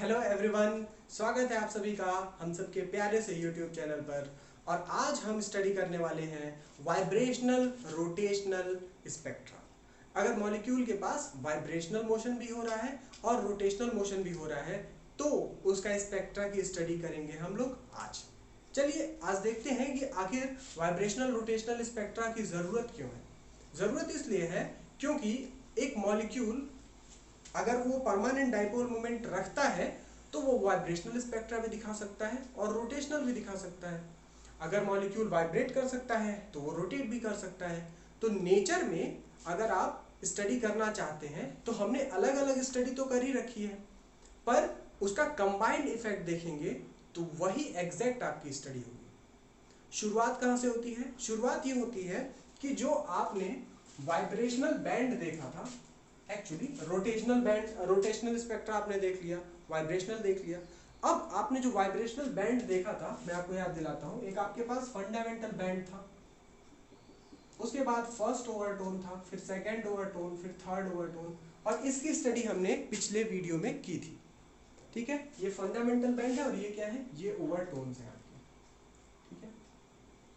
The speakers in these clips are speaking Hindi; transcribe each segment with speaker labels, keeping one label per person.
Speaker 1: हेलो एवरीवन, स्वागत है आप सभी का हम सबके प्यारे से यूट्यूब चैनल पर। और आज हम स्टडी करने वाले हैं वाइब्रेशनल रोटेशनल स्पेक्ट्रा। अगर मॉलिक्यूल के पास वाइब्रेशनल मोशन भी हो रहा है और रोटेशनल मोशन भी हो रहा है तो उसका स्पेक्ट्रा की स्टडी करेंगे हम लोग आज। चलिए आज देखते हैं कि आखिर वाइब्रेशनल रोटेशनल स्पेक्ट्रा की ज़रूरत क्यों है। ज़रूरत इसलिए है क्योंकि एक मॉलिक्यूल अगर वो परमानेंट डाइपोल मोमेंट रखता है तो वो वाइब्रेशनल स्पेक्ट्रा भी दिखा सकता है और रोटेशनल भी दिखा सकता है। अगर मॉलिक्यूल वाइब्रेट कर सकता है तो वो रोटेट भी कर सकता है। तो नेचर में अगर आप स्टडी करना चाहते हैं तो हमने अलग अलग स्टडी तो कर ही रखी है, पर उसका कंबाइंड इफेक्ट देखेंगे तो वही एग्जैक्ट आपकी स्टडी होगी। शुरुआत कहाँ से होती है? शुरुआत ये होती है कि जो आपने वाइब्रेशनल बैंड देखा था, actually rotational band, rotational spectra आपने देख लिया, वाइब्रेशनल देख लिया। अब आपने जो वाइब्रेशनल बैंड देखा था, मैं आपको याद दिलाता हूं, एक आपके पास फंडामेंटल बैंड था, उसके बाद फर्स्ट ओवरटोन था, फिर सेकंड ओवरटोन, फिर थर्ड ओवरटोन, और इसकी स्टडी हमने पिछले वीडियो में की थी। ठीक है, ये फंडामेंटल बैंड है और ये क्या है? ये ओवरटोन्स है आपके। ठीक है,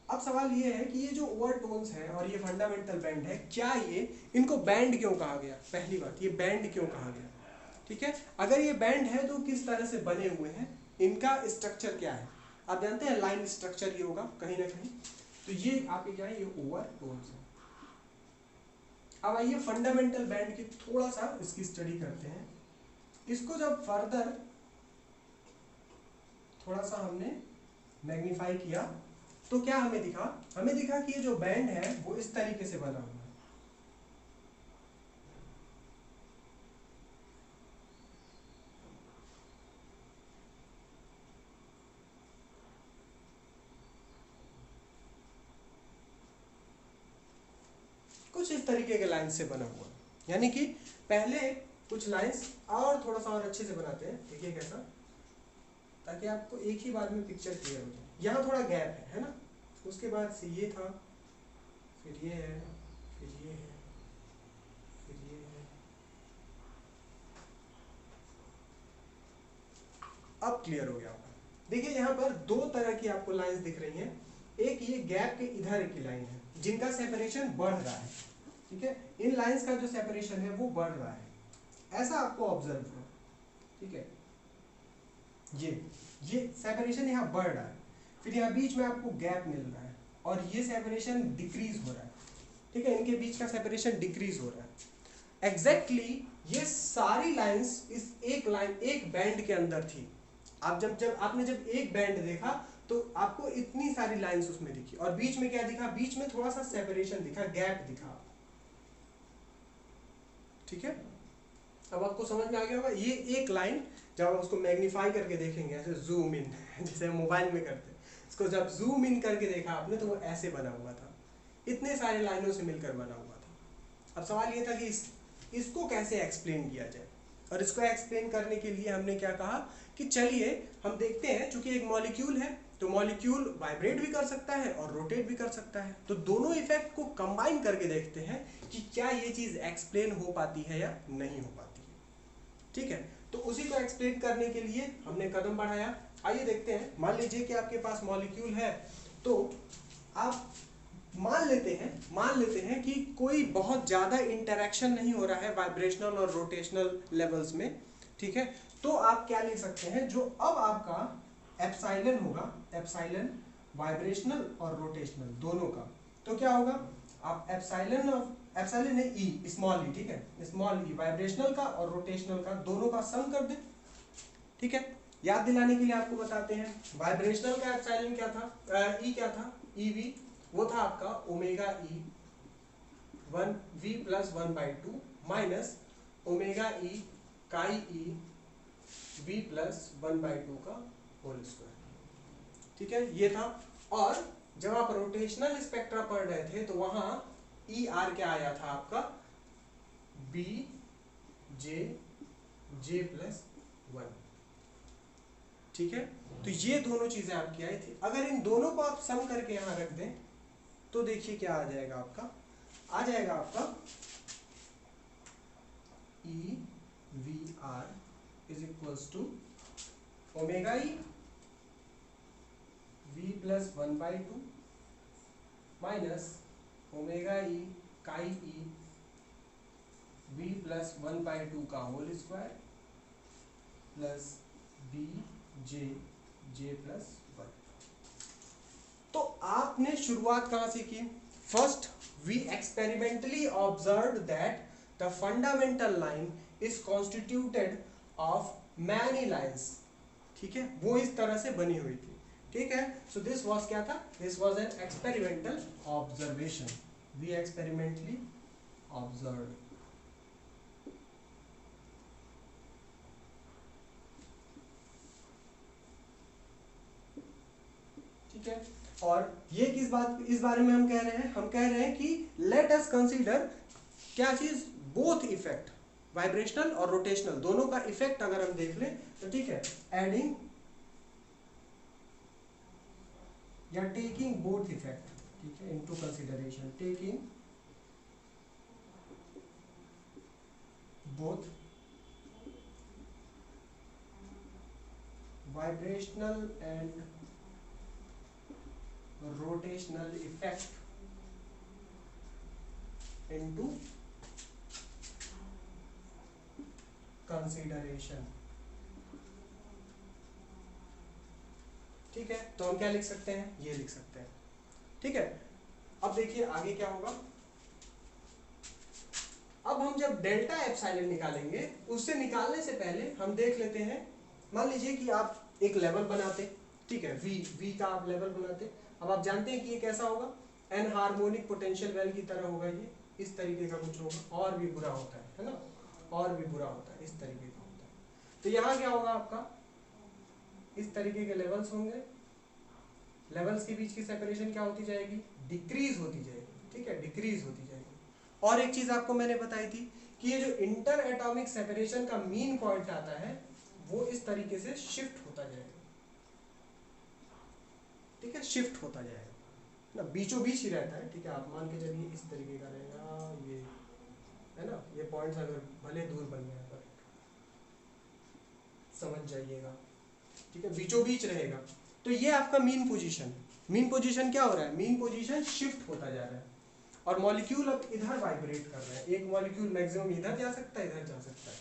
Speaker 1: अब सवाल ये है कि ये जो ओवरटोन्स हैं और ये फंडामेंटल बैंड है, क्या ये, इनको बैंड क्यों कहा गया? पहली बात, ये बैंड क्यों कहा गया? ठीक है, अगर ये बैंड है तो किस तरह से बने हुए हैं, इनका स्ट्रक्चर क्या है? आप जानते हैं लाइन स्ट्रक्चर ये होगा कहीं ना कहीं। तो ये आपके क्या है? ये ओवरटोन्स है। अब आइए फंडामेंटल बैंड की थोड़ा सा इसकी स्टडी करते हैं। इसको जब फर्दर थोड़ा सा हमने मैग्नीफाई किया तो क्या हमें दिखा? हमें दिखा कि ये जो बैंड है वो इस तरीके से बना हुआ है। कुछ इस तरीके के लाइंस से बना हुआ, यानी कि पहले कुछ लाइंस और थोड़ा सा और अच्छे से बनाते हैं। देखिए कैसा, ताकि आपको एक ही बार में पिक्चर क्लियर हो जाए। यहाँ थोड़ा गैप है ना? उसके बाद से ये था, फिर ये है, फिर ये है, फिर ये है। अब क्लियर हो गया होगा। देखिए यहाँ पर दो तरह की आपको लाइंस दिख रही हैं। एक ये गैप के इधर की लाइन है जिनका सेपरेशन बढ़ रहा है। ठीक है, इन लाइंस का जो सेपरेशन है वो बढ़ रहा है, ऐसा आपको ऑब्जर्व हो। ठीक है, ये सेपरेशन यहाँ बढ़ रहा है, फिर यहाँ बीच में आपको गैप मिल रहा है और ये सेपरेशन डिक्रीज हो रहा है। ठीक है, इनके बीच का सेपरेशन डिक्रीज हो रहा है। एग्जैक्टली ये सारी लाइंस इस एक लाइन, एक बैंड के अंदर थी। आप जब आपने जब एक बैंड देखा तो आपको इतनी सारी लाइंस उसमें दिखी, और बीच में क्या दिखा? बीच में थोड़ा सा सेपरेशन दिखा, गैप दिखा। ठीक है, अब आपको समझ में आ गया होगा। ये एक लाइन जब आप उसको मैग्नीफाई करके देखेंगे, ऐसे जूम इन जैसे मोबाइल में करते हैं, इसको जब जूम इन करके देखा आपने तो वो ऐसे बना हुआ था, इतने सारे लाइनों से मिलकर बना हुआ था। अब सवाल ये था कि इसको कैसे एक्सप्लेन किया जाए, और इसको एक्सप्लेन करने के लिए हमने क्या कहा कि चलिए हम देखते हैं, चूंकि एक मॉलिक्यूल है तो मॉलिक्यूल वाइब्रेट भी कर सकता है और रोटेट भी कर सकता है, तो दोनों इफेक्ट को कंबाइन करके देखते हैं कि क्या ये चीज एक्सप्लेन हो पाती है या नहीं हो पाती है। ठीक है, तो उसी को एक्सप्लेन करने के लिए हमने कदम बढ़ाया। आइए देखते हैं। मान लीजिए कि आपके पास मॉलिक्यूल है, तो आप मान लेते हैं कि कोई बहुत ज़्यादा इंटरेक्शन नहीं हो रहा है वाइब्रेशनल और रोटेशनल लेवल्स में। ठीक है, तो आप क्या लिख सकते हैं, जो अब आपका एप्सिलॉन होगा, एप्सिलॉन वाइब्रेशनल और रोटेशनल दोनों का, तो क्या होगा? आप एप्सिलॉन ने ई, स्मॉल ई, ठीक है, स्मॉल ई वाइब्रेशनल का और रोटेशनल का दोनों का सम कर दें। ठीक है, याद दिलाने के लिए आपको बताते हैं, वाइब्रेशनल का एप्सिलॉन क्या था? ई क्या था? ई वी, वो था आपका omega E 1 v plus 1/2 minus omega E chi E v plus 1/2 का होल स्क्वायर। ठीक है, ये था। और जब आप रोटेशनल स्पेक्ट्रा पढ़ रहे थे तो वहां ई आर क्या आया था आपका? B J plus 1। ठीक है, तो ये दोनों चीजें आपकी आई थी। अगर इन दोनों को आप सम करके यहां रख दें तो देखिए क्या आ जाएगा आपका? आ जाएगा आपका E V R is equals to omega E v plus 1/2 minus omega E chi E v plus 1/2 का whole square plus B J plus 1। तो आपने शुरुआत कहां से की? First we experimentally observe that the fundamental line is constituted of many lines. ठीक है, वो इस तरह से बनी हुई थी। ठीक है, सो दिस वाज क्या था? This was an experimental observation. We experimentally observe. ठीक है, और ये किस बात, इस बारे में हम कह रहे हैं? हम कह रहे हैं कि लेट अस कंसीडर क्या चीज, बोथ इफेक्ट, वाइब्रेशनल और रोटेशनल दोनों का इफेक्ट अगर हम देख लें तो ठीक है, एडिंग या टेकिंग बोथ इफेक्ट, ठीक है, into consideration, taking both vibrational and rotational effect into consideration। ठीक है, तो हम क्या लिख सकते हैं? ये लिख सकते हैं। ठीक है, अब देखिए आगे क्या होगा। अब हम जब डेल्टा एप्सिलॉन निकालेंगे, उससे निकालने से पहले हम देख लेते हैं, मान लीजिए कि आप एक लेवल बनाते, ठीक है, वी का आप लेवल बनाते। अब आप जानते हैं कि ये कैसा होगा? एन हार्मोनिक पोटेंशियल वेल की तरह होगा, ये इस तरीके का कुछ होगा, और भी बुरा होता है ना, और भी बुरा होता है, इस तरीके का होता है। तो यहाँ क्या होगा आपका? इस तरीके के लेवल्स होंगे, लेवल्स के बीच की सेपरेशन क्या होती जाएगी? डिक्रीज होती जाएगी। ठीक है, डिक्रीज होती जाएगी। और एक चीज आपको मैंने बताई थी कि ये जो इंटर एटॉमिक सेपरेशन का मीन पॉइंट आता है, वो इस तरीके से शिफ्ट होता जाएगा। ठीक है, शिफ्ट होता जाएगा ना, बीचों बीच ही रहता है। ठीक है, आप मान के चलिए इस तरीके का रहेगा, ये है ना, ये पॉइंट्स अगर भले दूर बन जाए पर समझ जाइएगा। ठीक है, बीचों बीच रहेगा। तो ये आपका मीन पोजीशन, मीन पोजीशन क्या हो रहा है? मीन पोजीशन शिफ्ट होता जा रहा है, और मॉलिक्यूल अब इधर वाइब्रेट कर रहा है। एक मॉलिक्यूल मैक्सिमम इधर जा सकता है, इधर जा सकता है,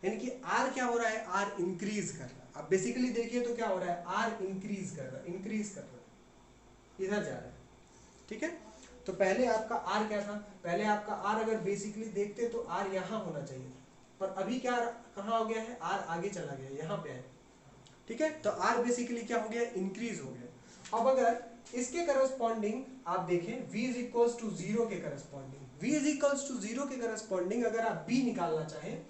Speaker 1: यानी कि आर क्या हो रहा है? आर इंक्रीज कर रहा है। अब बेसिकली देखिए तो क्या हो रहा है? आर इंक्रीज कर रहा है, इंक्रीज कर रहा है, इधर जा रहा है। ठीक है, तो पहले आपका आर क्या था? पहले आपका आर अगर बेसिकली देखते तो आर यहाँ होना चाहिए था, पर अभी क्या कहाँ हो गया है? आर आगे चला गया, यहाँ पे है। ठीक है, तो आर बेसिकली क्या हो गया? इंक्रीज हो गया। अब अगर इसके करस्पॉन्डिंग आप देखें, v इज इक्वल्स टू 0 के corresponding, v is equals to 0 के करस्पॉन्डिंग अगर आप b निकालना चाहें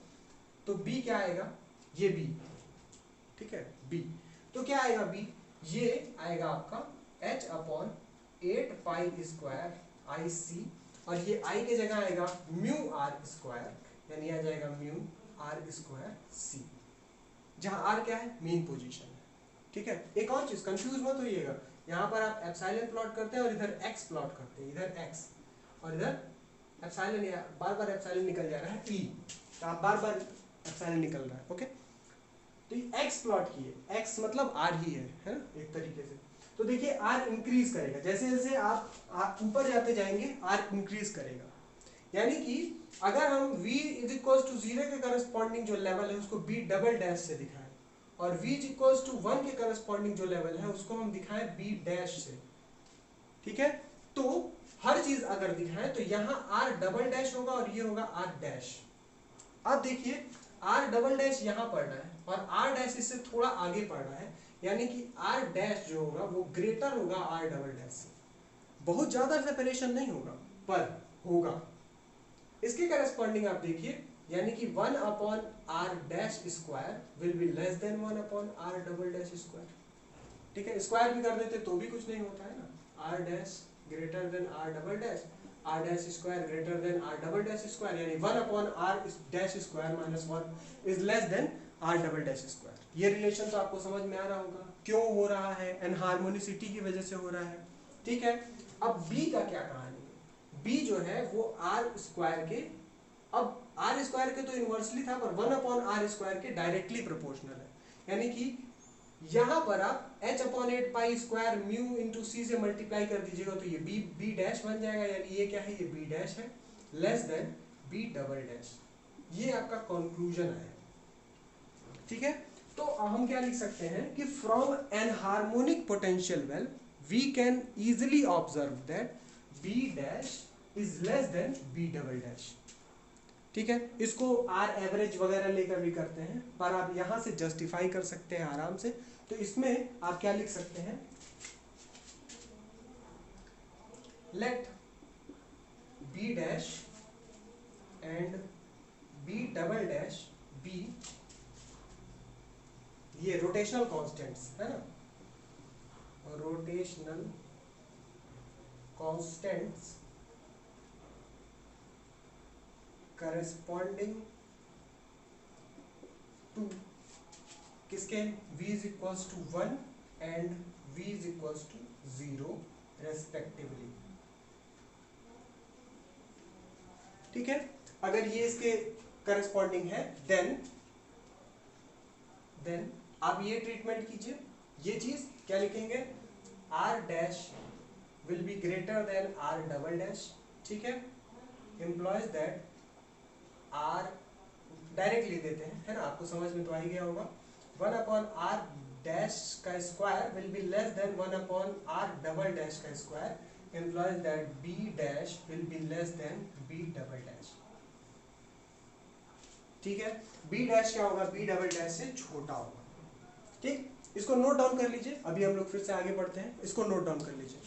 Speaker 1: तो b क्या आएगा? ये b, ठीक है, b, तो क्या आएगा b? ये आएगा आपका h अपॉन 8 पाई स्क्वायर आई सी, और ये i के जगह आएगा म्यू आर स्क्वायर, यानी आ जाएगा म्यू आर स्क्वायर सी, जहां r क्या है? मीन पोजीशन है। ठीक है, एक और चीज कंफ्यूज मत होइएगा, यहाँ पर आप एप्सिलॉन प्लॉट करते हैं और इधर x प्लॉट करते हैं, इधर x और इधर एप्सिलॉन, या बार बार एप्सिलॉन निकल जा रहा है e, तो आप बार बार एप्सिलॉन निकल रहा है। ओके, तो ये x प्लॉट किए, x मतलब r ही है ना, एक तरीके से। तो देखिए r इंक्रीज करेगा, जैसे जैसे आप ऊपर जाते जाएंगे r इंक्रीज करेगा, यानी कि अगर हम v इज इक्वल्स टू 0 के करस्पॉन्डिंग जो लेवल है उसको b डबल डैश से दिखाएं, और v इज इक्वल्स टू 1 के करस्पॉन्डिंग जो लेवल है उसको हम दिखाएं b डैश से। ठीक है, तो हर चीज अगर दिखाएं तो यहाँ r डबल डैश होगा और ये होगा r डैश। अब देखिए r डबल डैश यहाँ पड़ रहा है और r डैश इससे थोड़ा आगे पड़ रहा है, यानी कि r डैश जो होगा वो ग्रेटर होगा r डबल डैश से। बहुत ज्यादा सेपरेशन नहीं होगा पर होगा। इसके करस्पॉन्डिंग आप देखिए, यानी कि 1 upon r dash square will be less then 1 upon r double dash square. ठीक है, स्क्वायर भी कर देते तो भी कुछ नहीं होता है ना, r dash greater than r double dash, r dash square greater than r double dash square, यानी 1 upon r dash square minus 1 is less then r double dash square. ये रिलेशन तो आपको समझ में आ रहा होगा क्यों हो रहा है, एनहार्मोनिसिटी की वजह से हो रहा है। ठीक है, अब b का क्या कहानी है? b जो है वो r स्क्वायर के, अब r स्क्वायर के तो इनवर्सली था, पर 1 अपॉन r स्क्वायर के डायरेक्टली प्रोपोर्शनल है, यानी कि यहाँ पर आप h/8 pi square mu into C से मल्टीप्लाई कर दीजिएगा तो ये बी डैश बन जाएगा, यानी ये क्या है, ये बी डैश है, less than B double dash. ये आपका कंक्लूजन है, ठीक है। तो हम क्या लिख सकते हैं कि from an harmonic potential well we can easily observe that B dash is less than B double dash, ठीक है। इसको आर एवरेज वगैरह लेकर भी करते हैं, पर आप यहां से जस्टिफाई कर सकते हैं आराम से। तो इसमें आप क्या लिख सकते हैं, let B dash and B double dash B, ये रोटेशनल कांस्टेंट्स है ना, रोटेशनल कांस्टेंट्स करस्पॉन्डिंग टू किसके, v is equals to 1 and v is equals to 0 respectively, ठीक है। अगर ये इसके करस्पॉन्डिंग है देन आप ये ट्रीटमेंट कीजिए, ये चीज क्या लिखेंगे, r dash will be greater than r double dash, ठीक है, एम्प्लॉयज दैट r डायरेक्ट लिख देते हैं, है ना, आपको समझ में तो आ ही गया होगा। 1/r डैश का square will be less than 1/r double dash का square, implies that b dash will be less than b double dash, ठीक है। b डैश क्या होगा, b डबल डैश से छोटा होगा, ठीक। इसको नोट डाउन कर लीजिए, अभी हम लोग फिर से आगे बढ़ते हैं, इसको नोट डाउन कर लीजिए।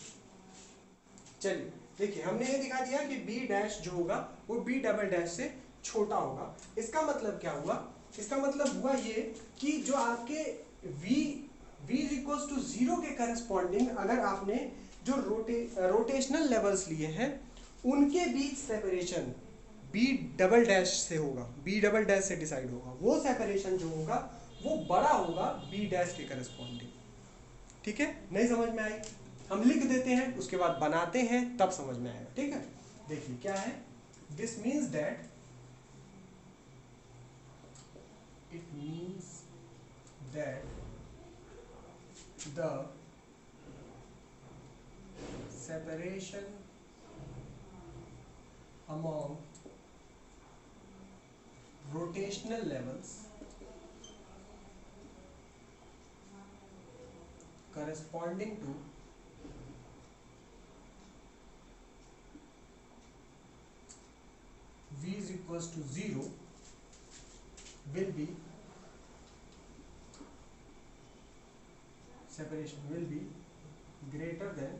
Speaker 1: चलिए देखिए, हमने ये दिखा दिया कि b डैश जो होगा वो b डबल डैश से छोटा होगा। इसका मतलब क्या हुआ, इसका मतलब हुआ ये कि जो आपके v इज इक्वल्स टू 0 के करस्पॉन्डिंग अगर आपने जो रोटेशनल लेवल्स लिए हैं उनके बीच सेपरेशन b डबल डैश से होगा, b डबल डैश से डिसाइड होगा, वो सेपरेशन जो होगा वो बड़ा होगा b डैश के करस्पॉन्डिंग, ठीक है। नहीं समझ में आई, हम लिख देते हैं उसके बाद बनाते हैं तब समझ में आएगा, ठीक है। देखिए क्या है, this means that, it means that the separation among rotational levels corresponding to v is equals to 0 will be, separation will be greater than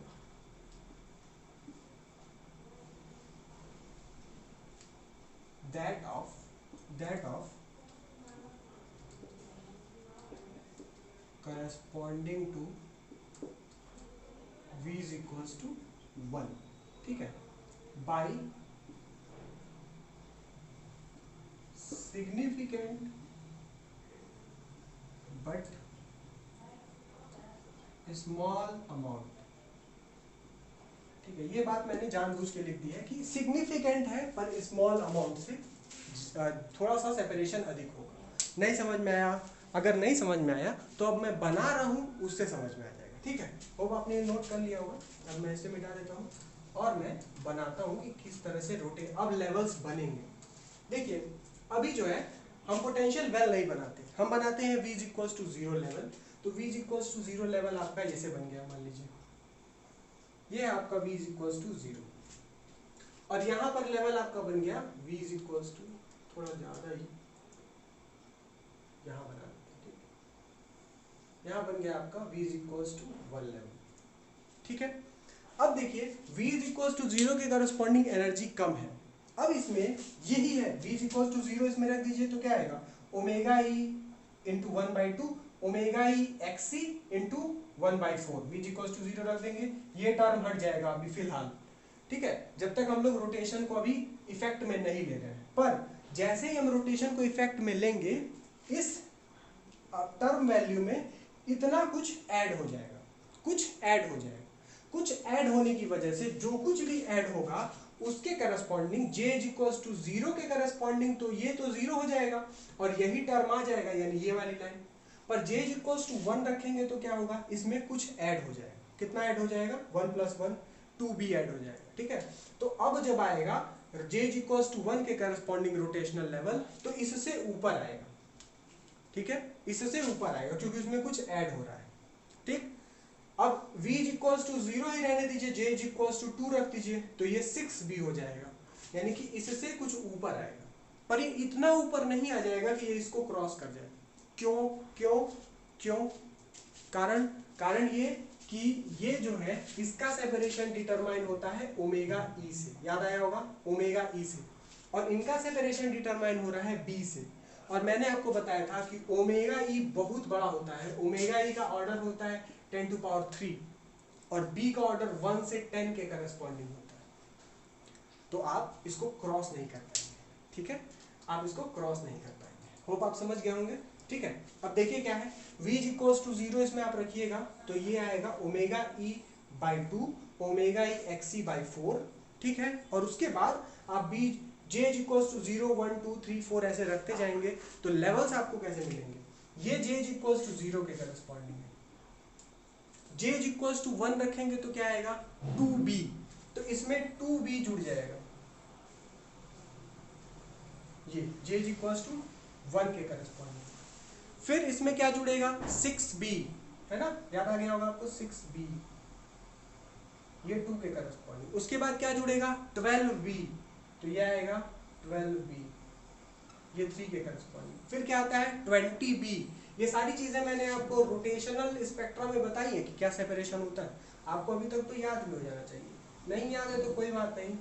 Speaker 1: that of corresponding to v is equals to 1, ठीक है, by significant but small amount, ठीक है। ये बात मैंने जानबूझ के लिख दी है कि सिग्निफिकेंट है पर स्मॉल अमाउंट से थोड़ा सा सेपरेशन अधिक होगा। नहीं समझ में आया, अगर नहीं समझ में आया तो अब मैं बना रहा हूँ उससे समझ में आ जाएगा, ठीक है। होप आपने नोट कर लिया होगा। अब मैं इसे मिटा देता हूँ और मैं बनाता हूँ कि किस तरह से अब लेवल्स बनेंगे। देखिए अभी जो है हम पोटेंशियल वेल नहीं बनाते, हम बनाते हैं v is equals to 0 level. तो v is equals to 0 level आपका ऐसे बन गया, मान लीजिए ये आपका v इज इक्वल्स टू 0 और यहाँ पर लेवल आपका बन गया v इज इक्वल्स टू, थोड़ा ज़्यादा ही यहाँ बना देते हैं, ठीक, यहाँ बन गया आपका v is equals to 1 level, ठीक है। अब देखिए v इज इक्वल्स टू 0 के करस्पॉन्डिंग एनर्जी कम है। अब इसमें यही है v इज इक्वल्स टू 0, इसमें रख दीजिए तो क्या आएगा, omega E into 1/2 omega E X E into 1/4, v is equals to 0 रख देंगे, ये टर्म हट जाएगा अभी फिलहाल, ठीक है, जब तक हम लोग रोटेशन को अभी इफेक्ट में नहीं ले रहे हैं। पर जैसे ही हम रोटेशन को इफेक्ट में लेंगे इस टर्म वैल्यू में इतना कुछ ऐड हो जाएगा, कुछ ऐड हो जाएगा, कुछ ऐड होने की वजह से जो कुछ भी ऐड होगा उसके corresponding j is equals to 0 के करस्पॉन्डिंग तो ये तो 0 हो जाएगा और यही टर्म आ जाएगा, यानी ये वाली लाइन। पर j इक्वल्स टू 1 रखेंगे तो क्या होगा, इसमें कुछ ऐड हो जाएगा। कितना ऐड हो जाएगा, 1 + 1 2b ऐड हो जाएगा। ठीक है, तो अब जब आएगा j इक्वल्स टू 1 के करस्पॉन्डिंग रोटेशनल लेवल, तो इससे ऊपर आएगा। ठीक है, इससे ऊपर आएगा क्योंकि उसमें कुछ ऐड हो रहा है। ठीक, अब v इक्वल्स टू 0 ही रहने दीजिए, j इक्वल्स टू 2 रख दीजिए, तो ये 6b हो जाएगा, यानी कि इससे कुछ ऊपर आएगा, पर ये इतना ऊपर नहीं आ जाएगा कि ये इसको क्रॉस कर जाए। क्यों क्यों क्यों? कारण ये कि ये जो है इसका सेपरेशन डिटरमाइन होता है ओमेगा ई से, याद आया होगा, ओमेगा ई से, और इनका सेपरेशन डिटरमाइन हो रहा है बी से। और मैंने आपको बताया था कि ओमेगा ई बहुत बड़ा होता है, ओमेगा ई का ऑर्डर होता है 10⁻³ और बी का ऑर्डर 1 से 10 के करस्पॉन्डिंग होता है। तो आप इसको क्रॉस नहीं कर पाएंगे। ठीक है, आप इसको क्रॉस नहीं कर पाएंगे। होप आप समझ गए होंगे। ठीक है, अब देखिए क्या है, v इक्वल्स टू 0 इसमें आप रखिएगा तो ये आएगा omega E by 2 omega E x E by 4। ठीक है, और उसके बाद आप b j इक्वल्स टू 0 1 2 3 4 ऐसे रखते जाएंगे तो लेवल्स आपको कैसे मिलेंगे, ये j इक्वल्स टू 0 के करस्पॉन्डिंग है। j इक्वल्स टू 1 रखेंगे तो क्या आएगा 2b, तो इसमें 2b जुड़ जाएगा, ये j इक्वल्स टू 1 के करस्पॉन्डिंग। फिर इसमें क्या जुड़ेगा 6b, है ना, याद आ गया होगा आपको 6b, ये 2 के करस्पॉन्डिंग। उसके बाद क्या जुड़ेगा 12b, तो ये आएगा 12b, ये 3 के करस्पॉन्डिंग। फिर क्या आता है 20b। ये सारी चीजें मैंने आपको रोटेशनल स्पेक्ट्रम में बताई है कि क्या सेपरेशन होता है, आपको अभी तक तो याद भी हो जाना चाहिए, नहीं याद है तो कोई बात नहीं,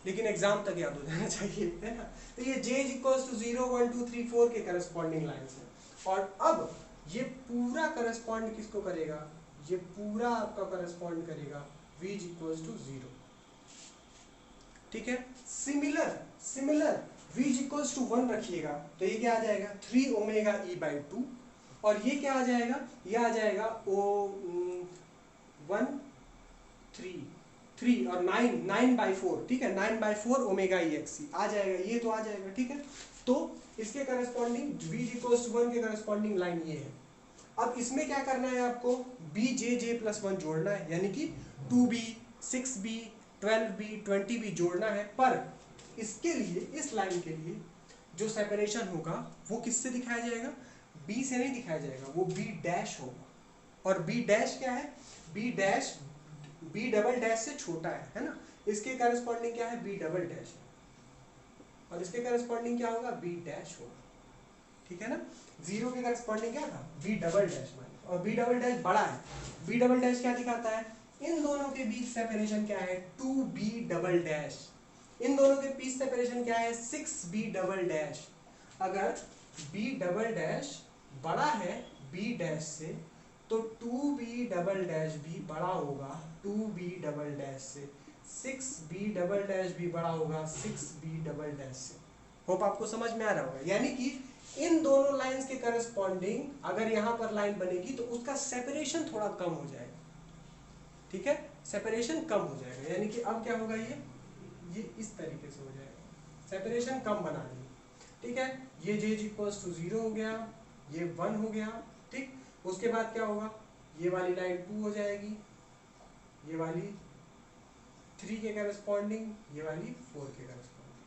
Speaker 1: लेकिन एग्जाम तक याद हो जाना चाहिए, है ना। तो ये j इक्वल्स टू 0 1 2 3 4 के करस्पॉन्डिंग लाइंस है। और अब ये पूरा करस्पॉन्ड किसको करेगा, ये पूरा आपका करस्पॉन्ड करेगा v इक्वल्स टू 0। ठीक है, सिमिलर v इक्वल्स टू 1 रखिएगा तो ये क्या आ जाएगा 3 ओमेगा e बाई 2, और ये क्या आ जाएगा, ये आ जाएगा o 1 3 और 9/4। ठीक है, 9/4 ओमेगा ई एक्स सी आ जाएगा, ये तो आ जाएगा। ठीक है, तो इसके करस्पॉन्डिंग v इक्वल्स टू 1 के करस्पॉन्डिंग लाइन ये है। अब इसमें क्या करना है आपको, bj + 1 जोड़ना है, यानी कि 2b 6b 12b 20b जोड़ना है। पर इसके लिए, इस लाइन के लिए जो सेपरेशन होगा वो किससे दिखाया जाएगा, b से नहीं दिखाया जाएगा, वो b' होगा। और b' क्या है, b डबल डैश से छोटा है ना, इसके करस्पॉन्डिंग क्या है b', और इसके करस्पॉन्डिंग क्या होगा b' होगा। ठीक है ना, 0 के करस्पॉन्डिंग क्या था b', और b' बड़ा है, b' क्या दिखाता है, इन दोनों के बीच सेपरेशन क्या है 2b', इन दोनों के बीच सेपरेशन क्या है 6b'। अगर b' बड़ा है b' से तो 2b' भी बड़ा होगा 2b' से, 6b' भी बड़ा होगा 6b' से। होप आपको समझ में आ रहा होगा। यानी कि इन दोनों लाइंस के करस्पॉन्डिंग अगर यहाँ पर लाइन बनेगी तो उसका सेपरेशन थोड़ा कम हो जाएगा। ठीक है, सेपरेशन कम हो जाएगा, यानी कि अब क्या होगा, ये इस तरीके से हो जाएगा, सेपरेशन कम बना देंगे। ठीक है, ये j इक्वल्स टू 0 हो गया, ये 1 हो गया। ठीक, उसके बाद क्या होगा, ये वाली लाइन 2 हो जाएगी, ये वाली 3 के करस्पॉन्डिंग, ये वाली 4 के करस्पॉन्डिंग,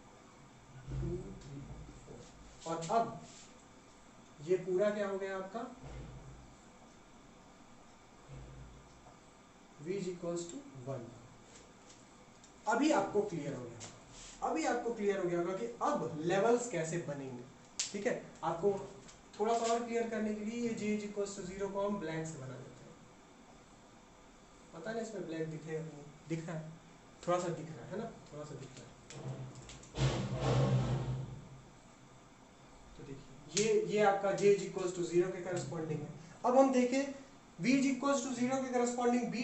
Speaker 1: 2 3 4। और अब ये पूरा क्या हो गया आपका v इक्वल्स टू 1। अभी आपको क्लियर हो गया होगा कि अब लेवल्स कैसे बनेंगे। ठीक है, आपको थोड़ा सा और क्लियर करने के लिए ये j इक्वल्स टू 0 को हम ब्लैंक से बना देते हैं। पता नहीं इसमें ब्लैंक दिखेगा कि नहीं, दिख रहा है, थोड़ा सा दिख रहा है ना, थोड़ा सा दिख रहा है। तो देखिए ये आपका j इक्वल्स टू 0 के करस्पॉन्डिंग है। अब हम देखें v इक्वल्स टू 0 के करस्पॉन्डिंग b'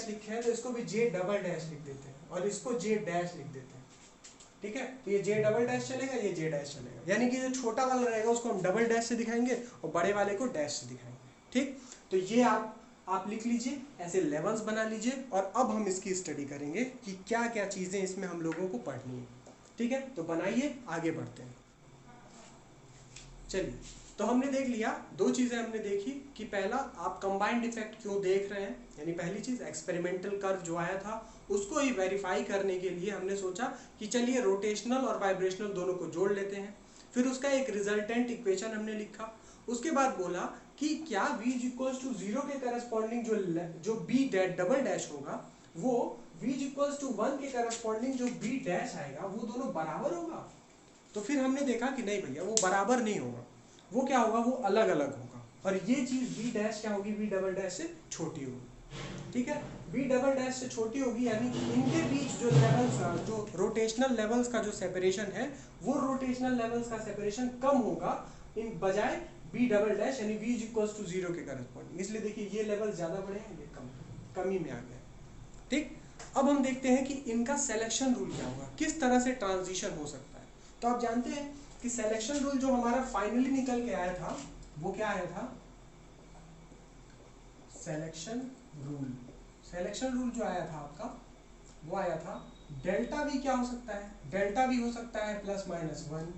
Speaker 1: लिखे हैं तो इसको भी j' लिख देते हैं और इसको j' लिख देते हैं। ठीक है, तो ये j' चलेगा, ये j' चलेगा, यानी कि जो छोटा वाला रहेगा उसको हम डबल डैश से दिखाएंगे और बड़े वाले को डैश से दिखाएंगे। ठीक, तो ये आप लिख लीजिए, ऐसे लेवल्स बना लीजिए। और अब हम इसकी स्टडी करेंगे कि क्या क्या चीज़ें इसमें हम लोगों को पढ़नी है। ठीक है, तो बनाइए, आगे बढ़ते हैं। चलिए तो हमने देख लिया, दो चीज़ें हमने देखी कि पहला आप कंबाइंड इफेक्ट क्यों देख रहे हैं, यानी पहली चीज़ एक्सपेरिमेंटल कर्व जो आया था उसको ही वेरीफाई करने के लिए हमने सोचा कि चलिए रोटेशनल और वाइब्रेशनल दोनों को जोड़ लेते हैं। फिर उसका एक रिजल्टेंट इक्वेशन हमने लिखा। उसके बाद बोला कि क्या v इक्वल्स टू 0 के करस्पॉन्डिंग जो b डबल डैश होगा वो v इक्वल्स टू 1 के करस्पॉन्डिंग जो b डैश आएगा वो दोनों बराबर होगा। तो फिर हमने देखा कि नहीं भैया वो बराबर नहीं होगा, वो क्या होगा, वो अलग अलग होगा। और ये चीज़ b डैश क्या होगी, b डबल डैश से छोटी होगी। ठीक है, b डबल डैश से छोटी होगी, यानी कि इनके बीच जो लेवल्स, जो रोटेशनल लेवल्स का जो सेपरेशन है वो रोटेशनल लेवल्स का सेपरेशन कम होगा इन बजाय b डबल डैश यानी v इक्वल्स टू 0 के करस्पॉन्डिंग। इसलिए देखिए ये लेवल ज़्यादा बड़े हैं, ये कमी में आ गया। ठीक, अब हम देखते हैं कि इनका सिलेक्शन रूल क्या होगा, किस तरह से ट्रांजिशन हो सकता है। तो आप जानते हैं कि सिलेक्शन रूल जो हमारा फाइनली निकल के आया था वो क्या आया था, सिलेक्शन रूल जो आया था आपका वो आया था डेल्टा वी क्या हो सकता है, डेल्टा वी हो सकता है +-1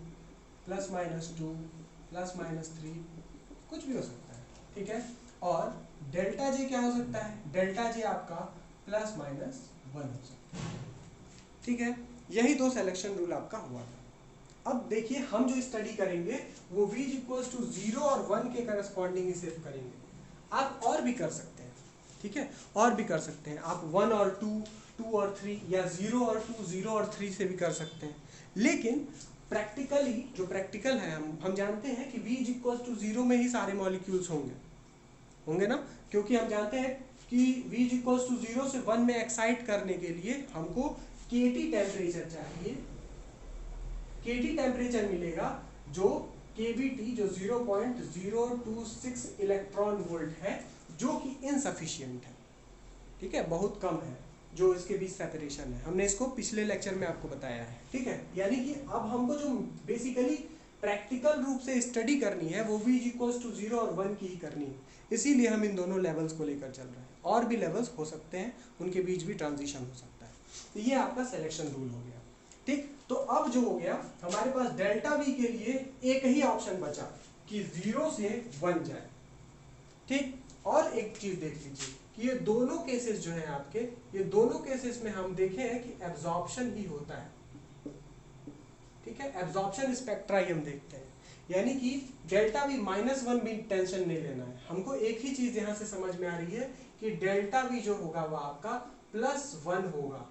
Speaker 1: +-2 +-3 कुछ भी हो सकता है। ठीक है, और डेल्टा जे क्या हो सकता है, डेल्टा जे आपका +-1 हो सकता है। ठीक है, यही दो सिलेक्शन रूल आपका हुआ था। अब देखिए हम जो स्टडी करेंगे वो v इक्वल्स टू 0 और 1 के करस्पॉन्डिंग ही सिर्फ करेंगे। आप और भी कर सकते हैं, ठीक है, और भी कर सकते हैं, आप 1 और 2, 2 और 3 या 0 और 2, 0 और 3 से भी कर सकते हैं। लेकिन प्रैक्टिकली जो प्रैक्टिकल है हम जानते हैं कि v इक्वल्स टू 0 में ही सारे मॉलिक्यूल्स होंगे ना, क्योंकि हम जानते हैं कि v इक्वल्स टू 0 से 1 में एक्साइट करने के लिए हमको kT टेम्परेचर चाहिए। kT टेम्परेचर मिलेगा जो kBT जो 0.026 इलेक्ट्रॉन वोल्ट है, जो कि इनसफिशिएंट है। ठीक है, बहुत कम है जो इसके बीच सेपरेशन है, हमने इसको पिछले लेक्चर में आपको बताया है। ठीक है, यानी कि अब हमको जो बेसिकली प्रैक्टिकल रूप से स्टडी करनी है वो v इक्वल्स टू 0 और 1 की ही करनी है, इसीलिए हम इन दोनों लेवल्स को लेकर चल रहे हैं। और भी लेवल्स हो सकते हैं, उनके बीच भी ट्रांजिशन हो सकता है। तो ये आपका सिलेक्शन रूल हो गया। ठीक, तो अब जो हो गया हमारे पास डेल्टा वी के लिए एक ही ऑप्शन बचा कि 0 से 1 जाए। ठीक, और एक चीज देख लीजिए कि ये दोनों केसेस जो हैं आपके, ये दोनों केसेस में हम देखे हैं कि एब्जॉर्प्शन ही होता है। ठीक है, एब्जॉर्प्शन स्पेक्ट्रा ही हम देखते हैं, यानी कि डेल्टा वी -1 भी टेंशन नहीं लेना है हमको। एक ही चीज यहां से समझ में आ रही है कि डेल्टा वी जो होगा वो आपका +1 होगा,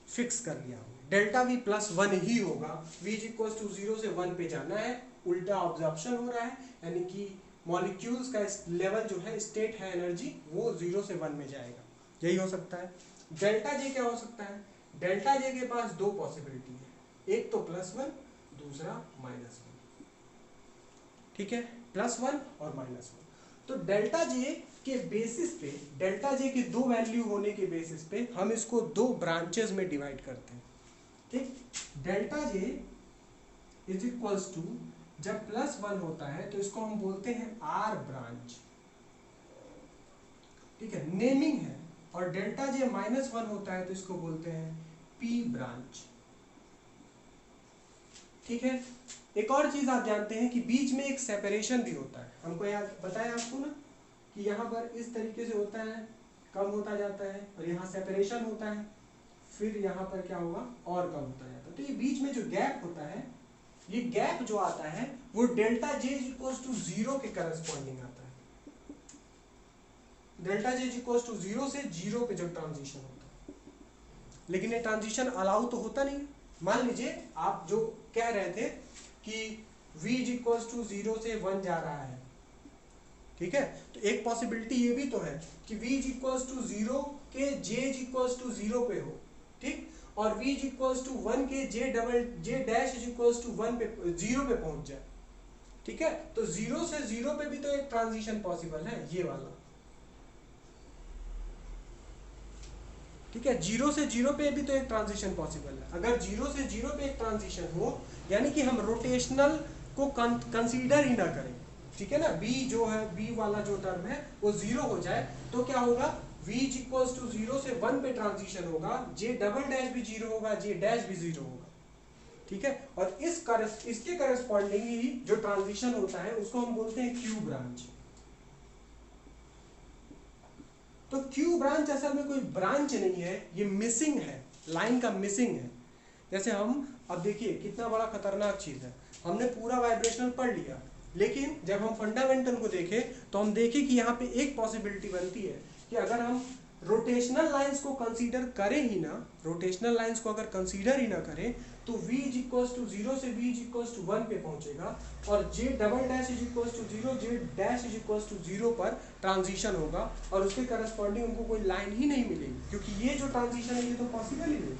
Speaker 1: फिक्स कर लिया हमने, डेल्टा वी +1 ही होगा। v इक्वल्स टू 0 से 1 पे जाना है, उल्टा ऑब्जॉर्प्शन हो रहा है, यानी कि मॉलिक्यूल्स का लेवल जो है, स्टेट है एनर्जी, वो 0 से 1 में जाएगा। यही हो सकता है। डेल्टा जे क्या हो सकता है, डेल्टा जे के पास दो पॉसिबिलिटी है, एक तो +1, दूसरा -1। ठीक है, +1 और -1। तो डेल्टा जे के बेसिस पे, डेल्टा जे के दो वैल्यू होने के बेसिस पे हम इसको दो ब्रांचेस में डिवाइड करते हैं। ठीक, delta J is equals to, जब +1 होता है तो इसको हम बोलते हैं R ब्रांच। ठीक है, नेमिंग है। और डेल्टा जे -1 होता है तो इसको बोलते हैं P ब्रांच। ठीक है, एक और चीज आप जानते हैं कि बीच में एक सेपरेशन भी होता है, हमको याद बताया आपको ना कि यहाँ पर इस तरीके से होता है, कम होता जाता है, और यहाँ सेपरेशन होता है, फिर यहाँ पर क्या होगा, और कम होता जाता है। तो ये बीच में जो गैप होता है, ये गैप जो आता है वो डेल्टा जे इक्वल्स टू 0 के करस्पॉन्डिंग आता है। डेल्टा जे इक्वल्स टू 0 से 0 पे जो ट्रांजिशन होता है, लेकिन ये ट्रांजिशन अलाउ तो होता नहीं। मान लीजिए आप जो कह रहे थे कि v इक्वल्स टू 0 से 1 जा रहा है, ठीक है, तो एक पॉसिबिलिटी ये भी तो है कि v इक्वल्स टू 0 के j इक्वल्स टू 0 पे हो। ठीक, और v इक्वल्स टू 1 के j डैश इक्वल्स टू 1 पे 0 पे पहुंच जाए। ठीक है, तो 0 से 0 पे भी तो एक ट्रांजिशन पॉसिबल है, ये वाला। ठीक है, 0 से 0 पे भी तो एक ट्रांजिशन पॉसिबल है। अगर 0 से 0 पे एक ट्रांजिशन हो, यानी कि हम रोटेशनल को कंसीडर ही ना करें, ठीक है ना, b जो है, b वाला जो टर्म है वो 0 हो जाए, तो क्या होगा, v इक्वल्स टू 0 से 1 पे ट्रांजिशन होगा, j डबल डैश भी 0 होगा, j डैश भी 0 होगा। ठीक है। और इसके करस्पॉन्डिंग ही जो ट्रांजिशन होता है उसको हम बोलते हैं क्यू ब्रांच। तो क्यू ब्रांच असल में कोई ब्रांच नहीं है, ये मिसिंग है, लाइन का मिसिंग है। जैसे हम अब देखिए कितना बड़ा खतरनाक चीज है, हमने पूरा वाइब्रेशनल पढ़ लिया, लेकिन जब हम फंडामेंटल को देखें तो हम देखें कि यहाँ पे एक पॉसिबिलिटी बनती है कि अगर हम रोटेशनल लाइंस को कंसीडर करें ही ना, रोटेशनल लाइंस को अगर कंसीडर ही ना करें तो v इज इक्वल्स टू 0 से v इज इक्वल्स टू 1 पे पहुंचेगा और j double dash is equals to 0, j dash is equals to 0 पर ट्रांजिशन होगा और उसके करस्पॉन्डिंग उनको कोई लाइन ही नहीं मिलेगी, क्योंकि ये जो ट्रांजिशन है ये तो पॉसिबल ही नहीं,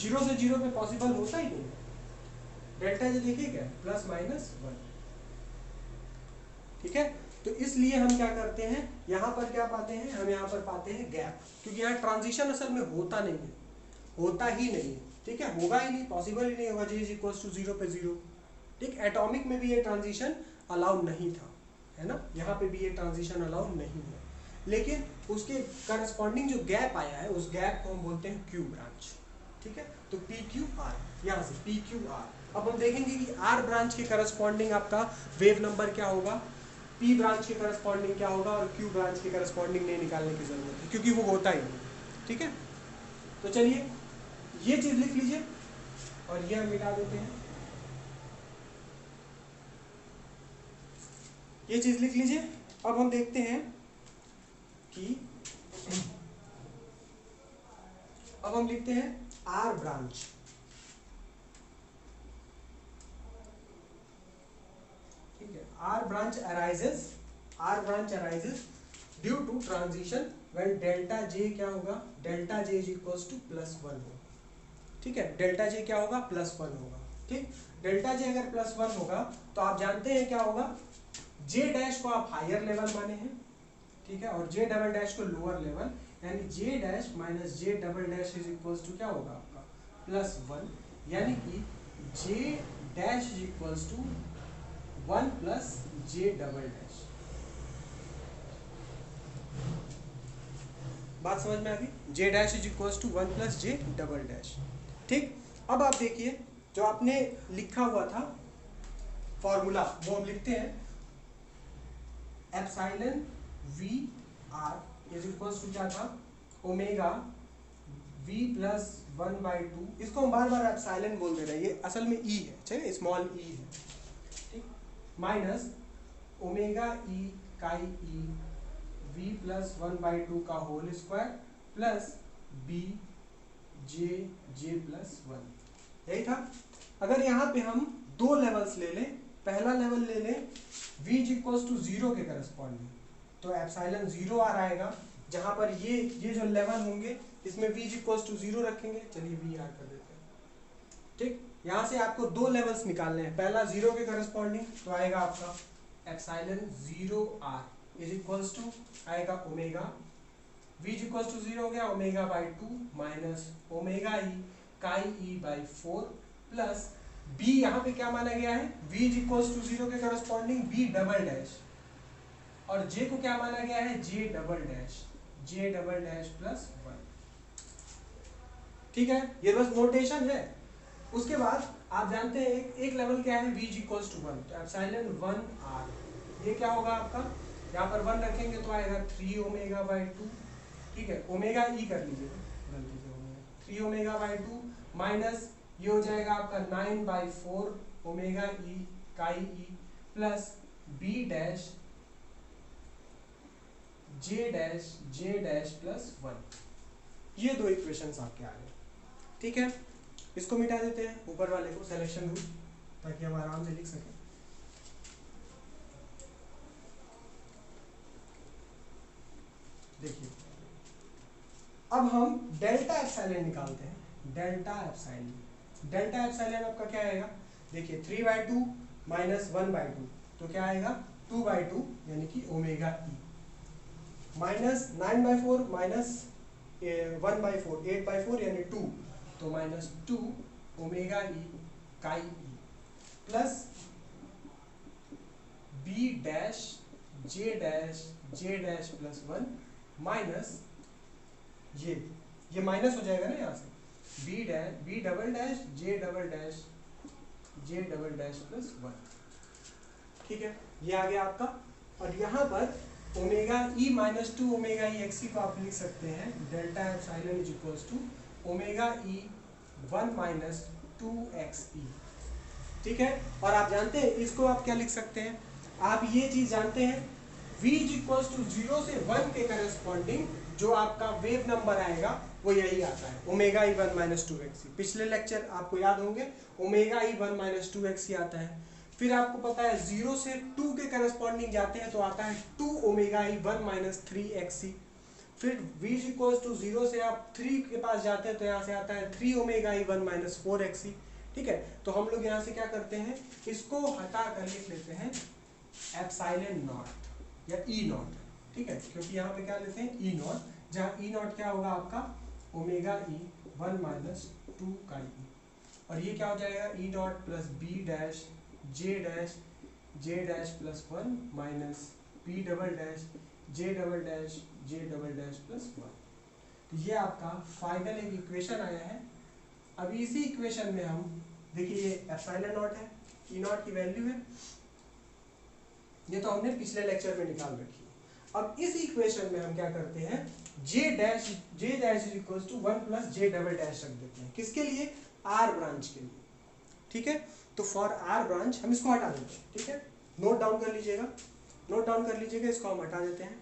Speaker 1: 0 से 0 पे पॉसिबल होता ही नहीं। डेल्टा जे देखिए क्या, प्लस माइनस 1, ठीक है। तो इसलिए हम क्या करते हैं, यहाँ पर क्या पाते हैं, हम यहाँ पर पाते हैं गैप, क्योंकि यहाँ ट्रांजिशन असल में होता नहीं है, होता ही नहीं है, ठीक है, होगा ही नहीं, पॉसिबल ही नहीं होगा, j इज इक्वल्स टू 0 पे 0, ठीक। एटॉमिक में भी ये ट्रांजिशन अलाउ नहीं था, है ना, यहाँ पे भी ये ट्रांजिशन अलाउ नहीं है, लेकिन उसके करस्पॉन्डिंग जो गैप आया है उस गैप को हम बोलते हैं क्यू ब्रांच, ठीक है। तो पी क्यू आर, यहाँ से पी क्यू आर। अब हम देखेंगे कि आर ब्रांच के करस्पॉन्डिंग आपका वेव नंबर क्या होगा, पी ब्रांच के करस्पॉन्डिंग क्या होगा, और क्यू ब्रांच के करस्पॉन्डिंग नहीं निकालने की जरूरत है क्योंकि वो होता ही नहीं, ठीक है। तो चलिए ये चीज लिख लीजिए और ये हम मिटा देते हैं, ये चीज लिख लीजिए। अब हम देखते हैं कि अब हम लिखते हैं आर ब्रांच, ठीक है। R branch arises due to transition when delta J क्या होगा, delta J is equals to +1 होगा, ठीक है। डेल्टा जे क्या होगा, +1 होगा, ठीक। डेल्टा जे अगर +1 होगा तो आप जानते हैं क्या होगा, जे डैश को आप हायर लेवल माने हैं, ठीक है, और जे डबल डैश को लोअर लेवल, यानी J dash minus J double dash is equals to क्या होगा आपका +1, यानी कि J dash is equals to 1 plus J double dash. बात समझ में आ गई, J dash is equals to 1 plus J double dash, ठीक। अब आप देखिए जो आपने लिखा हुआ था फॉर्मूला वो हम लिखते हैं, epsilon V R is equals to क्या था, ओमेगा v प्लस 1/2, इसको हम बार बार एप्सिलॉन बोल दे रहे हैं, ये असल में e है, चलिए स्मॉल e है, ठीक, माइनस ओमेगा e काई e v प्लस 1/2 का होल स्क्वायर प्लस b जे प्लस 1, यही था। अगर यहाँ पे हम दो लेवल्स ले लें, पहला लेवल ले लें v इज इक्वल्स टू 0 के करस्पॉन्डिंग, तो एप्सिलॉन 0 आ रहेगा, जहां पर ये जो लेवल होंगे इसमें v इज इक्वल्स टू 0 रखेंगे, चलिए v आर कर देते हैं, ठीक। यहाँ से आपको दो लेवल्स निकालने हैं, पहला 0 के करस्पॉन्डिंग तो आएगा आपका epsilon 0 r is equals to आएगा omega, v is equals to 0 हो गया, omega by 2 minus omega E chi E by 4 plus b, यहाँ पे क्या माना गया है, v इज इक्वल्स टू 0 के करस्पॉन्डिंग b डबल डैश, और j को क्या माना गया है, j डबल डैश प्लस 1, ठीक है। ये बस नोटेशन है। उसके बाद आप जानते हैं एक लेवल क्या है, v इज इक्वल्स टू 1, तो एप्सिलॉन 1 r, ये क्या होगा आपका, यहाँ पर 1 रखेंगे तो आएगा 3 ओमेगा बाई 2, ठीक है, ओमेगा ई कर लीजिए, 3 ओमेगा बाई 2 माइनस ये हो जाएगा आपका 9/4 omega E chi E plus b dash J dash plus 1, ये दो इक्वेशंस आपके आ गए, ठीक है। इसको मिटा देते हैं ऊपर वाले को, सिलेक्शन रूल, ताकि हम आराम से लिख सकें। देखिए अब हम डेल्टा एप्सिलॉन निकालते हैं, डेल्टा एप्सिलॉन आपका क्या आएगा, देखिए 3/2 माइनस 1/2 तो क्या आएगा 2/2, यानी कि ओमेगा ई, माइनस 9/4 माइनस 1/4 8/4 यानी 2, तो minus 2 omega E chi E plus b dash J dash plus 1 minus ये माइनस हो जाएगा ना यहाँ से, b double dash J double dash J double dash plus 1। ठीक है, ये आ गया आपका। और यहाँ पर omega E minus two omega E X को आप लिख सकते हैं delta epsilon is equals to omega E 1 minus 2xe। ठीक है, और आप जानते हैं इसको आप क्या लिख सकते हैं, आप ये चीज जानते हैं v इज इक्वल्स टू 0 से 1 के करस्पॉन्डिंग जो आपका वेव नंबर आएगा वो यही आता है ओमेगा ई 1 माइनस 2xe। पिछले लेक्चर आपको याद होंगे ओमेगा ई 1 माइनस 2xe आता है। फिर आपको पता है 0 से 2 के करस्पॉन्डिंग जाते हैं तो आता है 2 ओमेगा ई 1 माइनस 3xe। फिर v इज इक्वल्स टू 0 से आप 3 के पास जाते हैं तो यहाँ से आता है 3 ओमेगा ई 1 माइनस 4xe। ठीक है, तो हम लोग यहाँ से क्या करते हैं, इसको हटा कर लिख लेते हैं एप्सिलॉन नॉट या ई नॉट। ठीक है, क्योंकि यहाँ पे क्या लेते हैं ई नॉट, जहाँ ई नॉट क्या होगा आपका ओमेगा ई 1 माइनस 2 का ई, और ये क्या हो जाएगा E not plus B dash J dash plus 1 minus B double dash J double dash plus 1। तो ये आपका फाइनल एक इक्वेशन आया है। अब इसी इक्वेशन में हम देखिए ये एप्सिलॉन नॉट है, ई नॉट की वैल्यू है, ये तो हमने पिछले लेक्चर में निकाल रखी है। अब इस इक्वेशन में हम क्या करते हैं J dash is equals to 1 plus J double dash रख देते हैं, किसके लिए, आर ब्रांच के लिए। ठीक है, तो फॉर आर ब्रांच हम इसको हटा देते हैं। ठीक है, नोट डाउन कर लीजिएगा, इसको हम हटा देते हैं।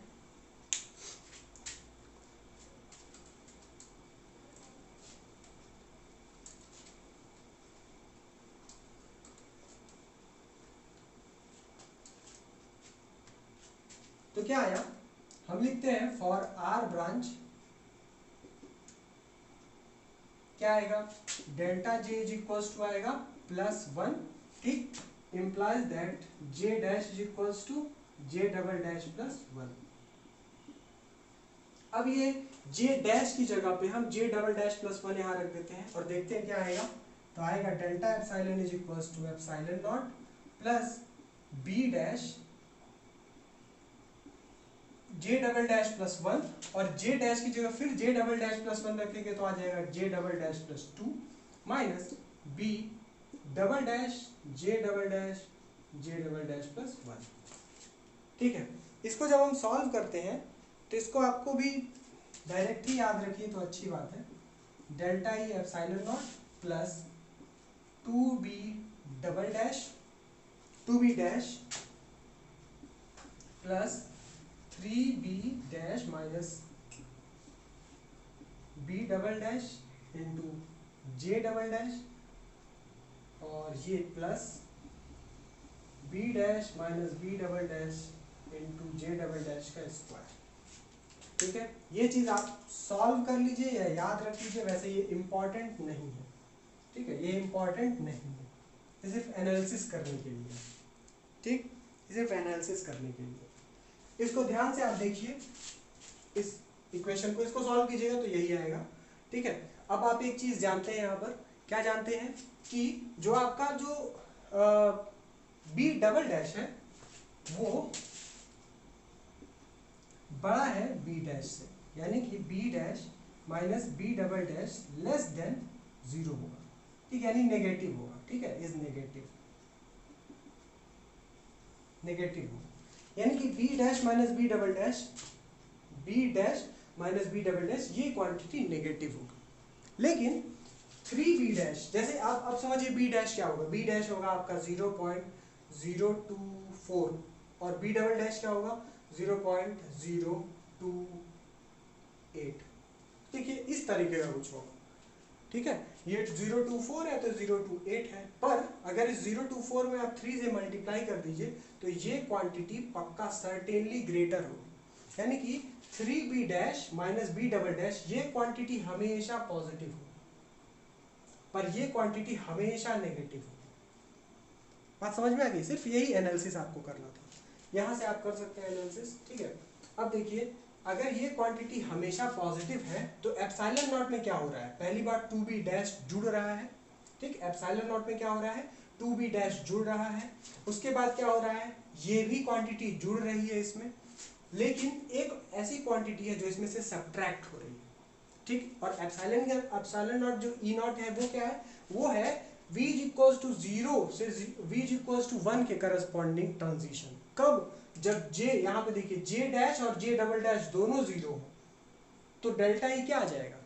Speaker 1: तो क्या आया, हम लिखते हैं फॉर आर ब्रांच क्या आएगा, delta J is equals to आएगा प्लस 1। ठीक, implies that j dash is equals to j double dash plus 1। अब ये j डैश की जगह पे हम j डबल डैश प्लस 1 यहाँ रख देते हैं और देखते हैं क्या आएगा। तो आएगा delta epsilon is equals to epsilon not plus b dash j double dash plus 1, और j डैश की जगह फिर j डबल डैश प्लस 1 रखेंगे तो आ जाएगा j double dash plus 2 minus b double dash J double dash plus 1। ठीक है, इसको जब हम सॉल्व करते हैं तो इसको आपको भी डायरेक्ट ही याद रखिए तो अच्छी बात है। Delta E epsilon not plus 2b dash plus 3b dash minus b double dash into J double dash, और ये plus b dash minus b double dash into J double dash का स्क्वायर। ठीक है, ये चीज आप सॉल्व कर लीजिए या याद रख लीजिए, वैसे ये इंपॉर्टेंट नहीं है। ठीक है, ये इंपॉर्टेंट नहीं है, ये सिर्फ एनालिसिस करने के लिए। ठीक, सिर्फ एनालिसिस करने के लिए। इसको ध्यान से आप देखिए, इस इक्वेशन को इसको सॉल्व कीजिएगा तो यही आएगा। ठीक है, अब आप एक चीज जानते हैं, यहाँ पर क्या जानते हैं कि जो आपका जो बी डबल डैश है वो बड़ा है बी डैश से, यानी कि B dash minus B double dash less than 0 होगा। ठीक, यानी नेगेटिव होगा। ठीक है, इज नेगेटिव होगा, यानी कि B dash minus B double dash ये क्वांटिटी नेगेटिव होगा। लेकिन 3b डैश, जैसे आप अब समझिए b डैश क्या होगा, b डैश होगा आपका 0.024 और b डबल डैश क्या होगा 0.028। देखिए इस तरीके का कुछ होगा। ठीक है, ये 024 है तो 028 है, पर अगर इस 024 में आप 3 से मल्टीप्लाई कर दीजिए तो ये क्वांटिटी पक्का सर्टेनली ग्रेटर होगी, यानी कि 3b dash minus b double dash ये क्वांटिटी हमेशा पॉजिटिव होगी, पर ये क्वांटिटी हमेशा नेगेटिव होगी। बात समझ में आ गई? सिर्फ यही एनालिसिस आपको करना था, यहाँ से आप कर सकते हैं एनालिसिस। ठीक है, अब देखिए अगर ये क्वांटिटी हमेशा पॉजिटिव है तो एप्सिलॉन नॉट में क्या हो रहा है, पहली बार 2b डैश जुड़ रहा है। ठीक, एप्सिलॉन नॉट में क्या हो रहा है 2b डैश जुड़ रहा है। उसके बाद क्या हो रहा है, ये भी क्वांटिटी जुड़ रही है इसमें, लेकिन एक ऐसी क्वांटिटी है जो इसमें से सब्ट्रैक्ट हो रही है। ठीक, और एप्सिलॉन नॉट जो ई नॉट है वो क्या है, वो है v इज इक्वल टू 0 से v इज इक्वल टू 1 के करस्पॉन्डिंग ट्रांजिशन। कब? जब j, यहाँ पे देखिए j डैश और j डबल डैश दोनों 0 हो तो डेल्टा ई क्या आ जाएगा?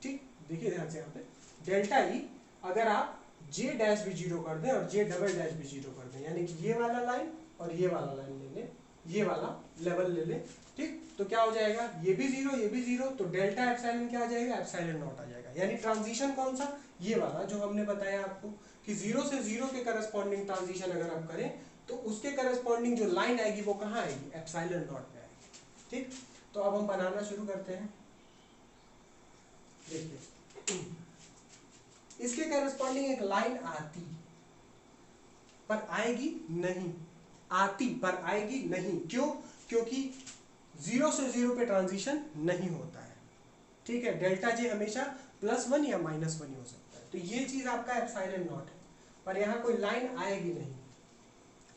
Speaker 1: ठीक, देखिए ध्यान से यहाँ पे डेल्टा ई अगर आप j डैश भी 0 कर दें और j डबल डैश भी 0 कर दें, यानी कि ये वाला लाइन और ये वाला लाइन ले लें, ये वाला लेवल ले लें, ठीक, तो क्या हो जाएगा? ये भी 0 ये भी 0, तो डेल्टा एप्सिलॉन क्या आ जाएगा? एप्सिलॉन नॉट आ जाएगा। यानी ट्रांजिशन कौन सा? ये वाला जो हमने बताया आपको कि 0 से 0 के करस्पॉन्डिंग ट्रांजिशन अगर आप करें तो उसके करस्पॉन्डिंग जो लाइन आएगी वो कहाँ आएगी? एप्सिलॉन नॉट पे आएगी। ठीक, तो अब हम बनाना शुरू करते हैं। देखिए इसके करस्पॉन्डिंग एक लाइन आती पर आएगी नहीं, आती पर आएगी नहीं। क्यों? क्योंकि 0 से 0 पे ट्रांजिशन नहीं होता है। ठीक है, डेल्टा जे हमेशा +1 या -1 ही हो सकता है। तो ये चीज आपका एप्सिलॉन नॉट है, पर यहाँ कोई लाइन आएगी नहीं।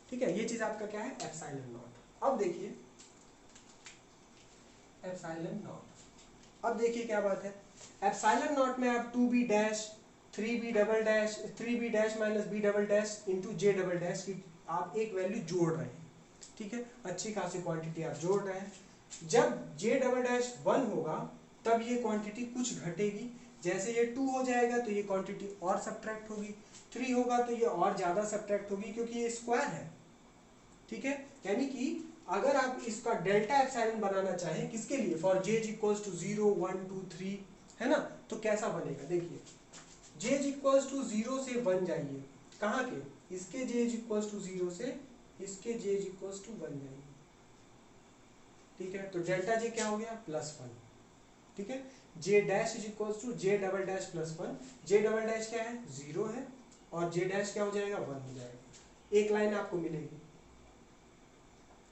Speaker 1: ठीक है, ये चीज आपका क्या है? Epsilon not. अब देखिए एप्सिलॉन नॉट, अब देखिए क्या बात है। एप्सिलॉन नॉट में आप 2b dash 3b double dash 3b dash minus b double dash into j double dash की आप एक वैल्यू जोड़ रहे हैं। ठीक है, अच्छी खासी क्वांटिटी आप जोड़ रहे हैं। जब j डबल डैश 1 होगा तब ये क्वांटिटी कुछ घटेगी। जैसे ये 2 हो जाएगा तो ये क्वांटिटी और सब्ट्रैक्ट होगी, 3 होगा तो ये और ज़्यादा सब्ट्रैक्ट होगी क्योंकि ये स्क्वायर है। ठीक है, यानी कि अगर आप इसका डेल्टा एप्सिलॉन बनाना चाहें किसके लिए? फॉर j इक्वल्स टू 0 1 2 3, है ना, तो कैसा बनेगा? देखिए j इक्वल्स टू 0 से 1 जाइए, कहाँ के? इसके j इक्वल्स टू 0 से इसके j इक्वल्स टू 1 जाइए। ठीक है, तो डेल्टा j क्या हो गया? +1। ठीक है, j dash is equals to j double dash +1। j double dash क्या है? 0 है, और j डैश क्या हो जाएगा? 1 हो जाएगा। एक लाइन आपको मिलेगी,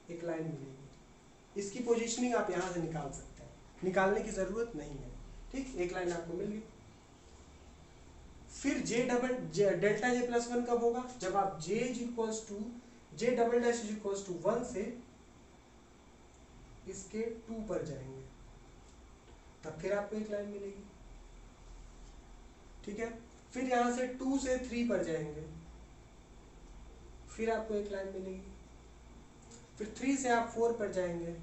Speaker 1: एक लाइन मिलेगी। इसकी पोजीशनिंग आप यहाँ से निकाल सकते हैं, निकालने की जरूरत नहीं है। ठीक, एक लाइन आपको मिल गई। फिर डेल्टा j +1 कब होगा? जब आप j double dash is equals to 1 से इसके 2 पर जाएंगे, तब फिर आपको एक लाइन मिलेगी। ठीक है, फिर यहां से 2 से 3 पर जाएंगे, फिर आपको एक लाइन मिलेगी। फिर 3 से आप 4 पर जाएंगे,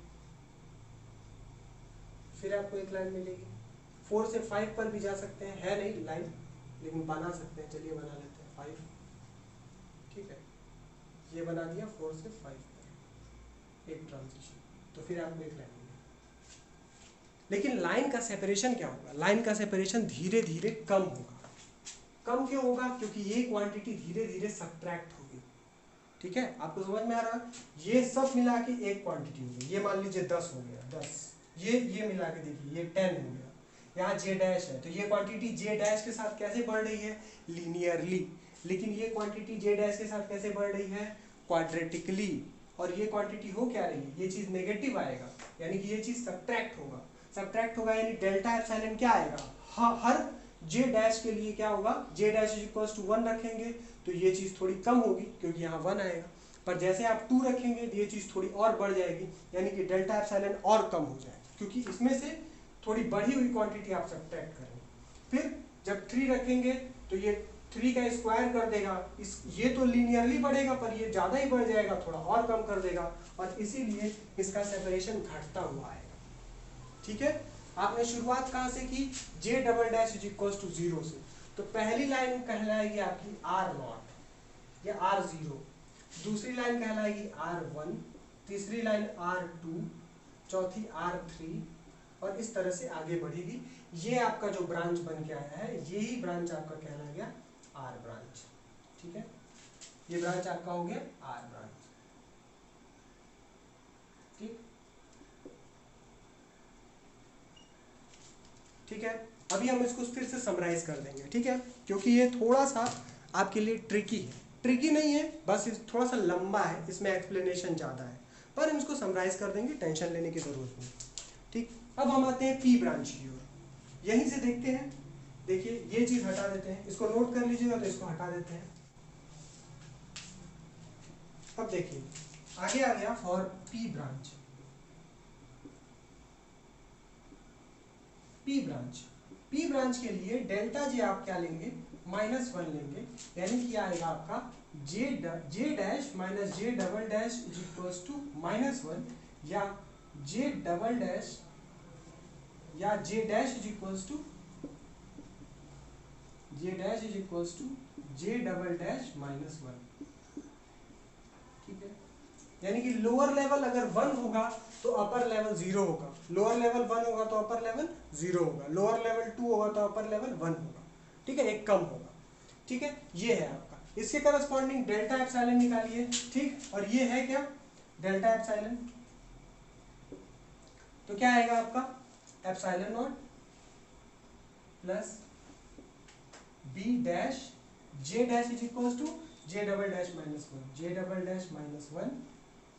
Speaker 1: फिर आपको एक लाइन मिलेगी। 4 से 5 पर भी जा सकते हैं, है नहीं लाइन लेकिन बना सकते हैं, चलिए बना लेते हैं 5। ठीक है, ये बना दिया 4 से 5 पर एक ट्रांजिशन, तो फिर आपको एक लाइन मिलेगी। लेकिन लाइन का सेपरेशन क्या होगा? लाइन का सेपरेशन धीरे धीरे कम होगा। कम क्यों होगा? क्योंकि ये क्वांटिटी धीरे धीरे सब्ट्रैक्ट होगी। ठीक है, आपको समझ में आ रहा है? ये सब मिला के एक क्वांटिटी होगी। ये मान लीजिए 10 हो गया, 10, ये मिला के देखिए ये 10 हो गया। यहाँ j डैश है तो ये क्वांटिटी j डैश के साथ कैसे बढ़ रही है? लीनियरली। लेकिन ये क्वांटिटी j डैश के साथ कैसे बढ़ रही है? क्वाड्रेटिकली। और ये क्वांटिटी हो क्या रही है? ये चीज नेगेटिव आएगा, यानी कि ये चीज सब्ट्रैक्ट होगा। सब्ट्रैक्ट होगा यानी डेल्टा एप्सिलॉन क्या आएगा? हर j डैश के लिए क्या होगा? j dash is equals to 1 रखेंगे तो ये चीज थोड़ी कम होगी क्योंकि यहाँ 1 आएगा, पर जैसे आप 2 रखेंगे तो ये चीज थोड़ी और बढ़ जाएगी, यानी कि डेल्टा एप्सिलॉन और कम हो जाएगा क्योंकि इसमें से थोड़ी बढ़ी हुई क्वांटिटी आप सब्ट्रैक्ट करेंगे। फिर जब 3 रखेंगे तो ये 3 का स्क्वायर कर देगा, ये तो लीनियरली बढ़ेगा पर ये ज़्यादा ही बढ़ जाएगा, थोड़ा और कम कर देगा, और इसीलिए इसका सेपरेशन घटता हुआ आएगा। ठीक है, आपने शुरुआत कहाँ से की? j double dash is equals to 0 से, तो पहली लाइन कहलाएगी आपकी R0 या R0, दूसरी लाइन कहलाएगी R1, तीसरी लाइन R2, चौथी R3, और इस तरह से आगे बढ़ेगी। ये आपका जो ब्रांच बन के आया है, यही ब्रांच आपका कहला गया R ब्रांच। ठीक है, ये ब्रांच आपका हो गया R ब्रांच। ठीक, ठीक है, अभी हम इसको फिर से समराइज कर देंगे। ठीक है, क्योंकि ये थोड़ा सा आपके लिए ट्रिकी है, ट्रिकी नहीं है, बस थोड़ा सा लंबा है, इसमें एक्सप्लेनेशन ज़्यादा है, पर हम इसको समराइज कर देंगे, टेंशन लेने की ज़रूरत नहीं। ठीक, अब हम आते हैं P ब्रांच की ओर, यहीं से देखते हैं। देखिए ये चीज़ हटा देते हैं, इसको नोट कर लीजिएगा, तो इसको हटा देते हैं। अब देखिए आगे आ गया for P branch. P branch के लिए डेल्टा जे आप क्या लेंगे? -1 लेंगे, यानी कि आएगा आपका J dash minus J double dash is equals to -1, या जे डबल डैश या J dash is equals to J double dash -1। ठीक है, यानी कि लोअर लेवल अगर 1 होगा तो अपर लेवल 0 होगा, लोअर लेवल 1 होगा तो अपर लेवल 0 होगा, लोअर लेवल 2 होगा तो अपर लेवल 1 होगा। ठीक है, एक कम होगा। ठीक है, ये है आपका, इसके करस्पॉन्डिंग डेल्टा एप्सिलॉन निकालिए। ठीक, और ये है क्या, डेल्टा एप्सिलॉन, तो क्या आएगा आपका epsilon not plus B dash J dash is equals to J double dash -1, J double dash -1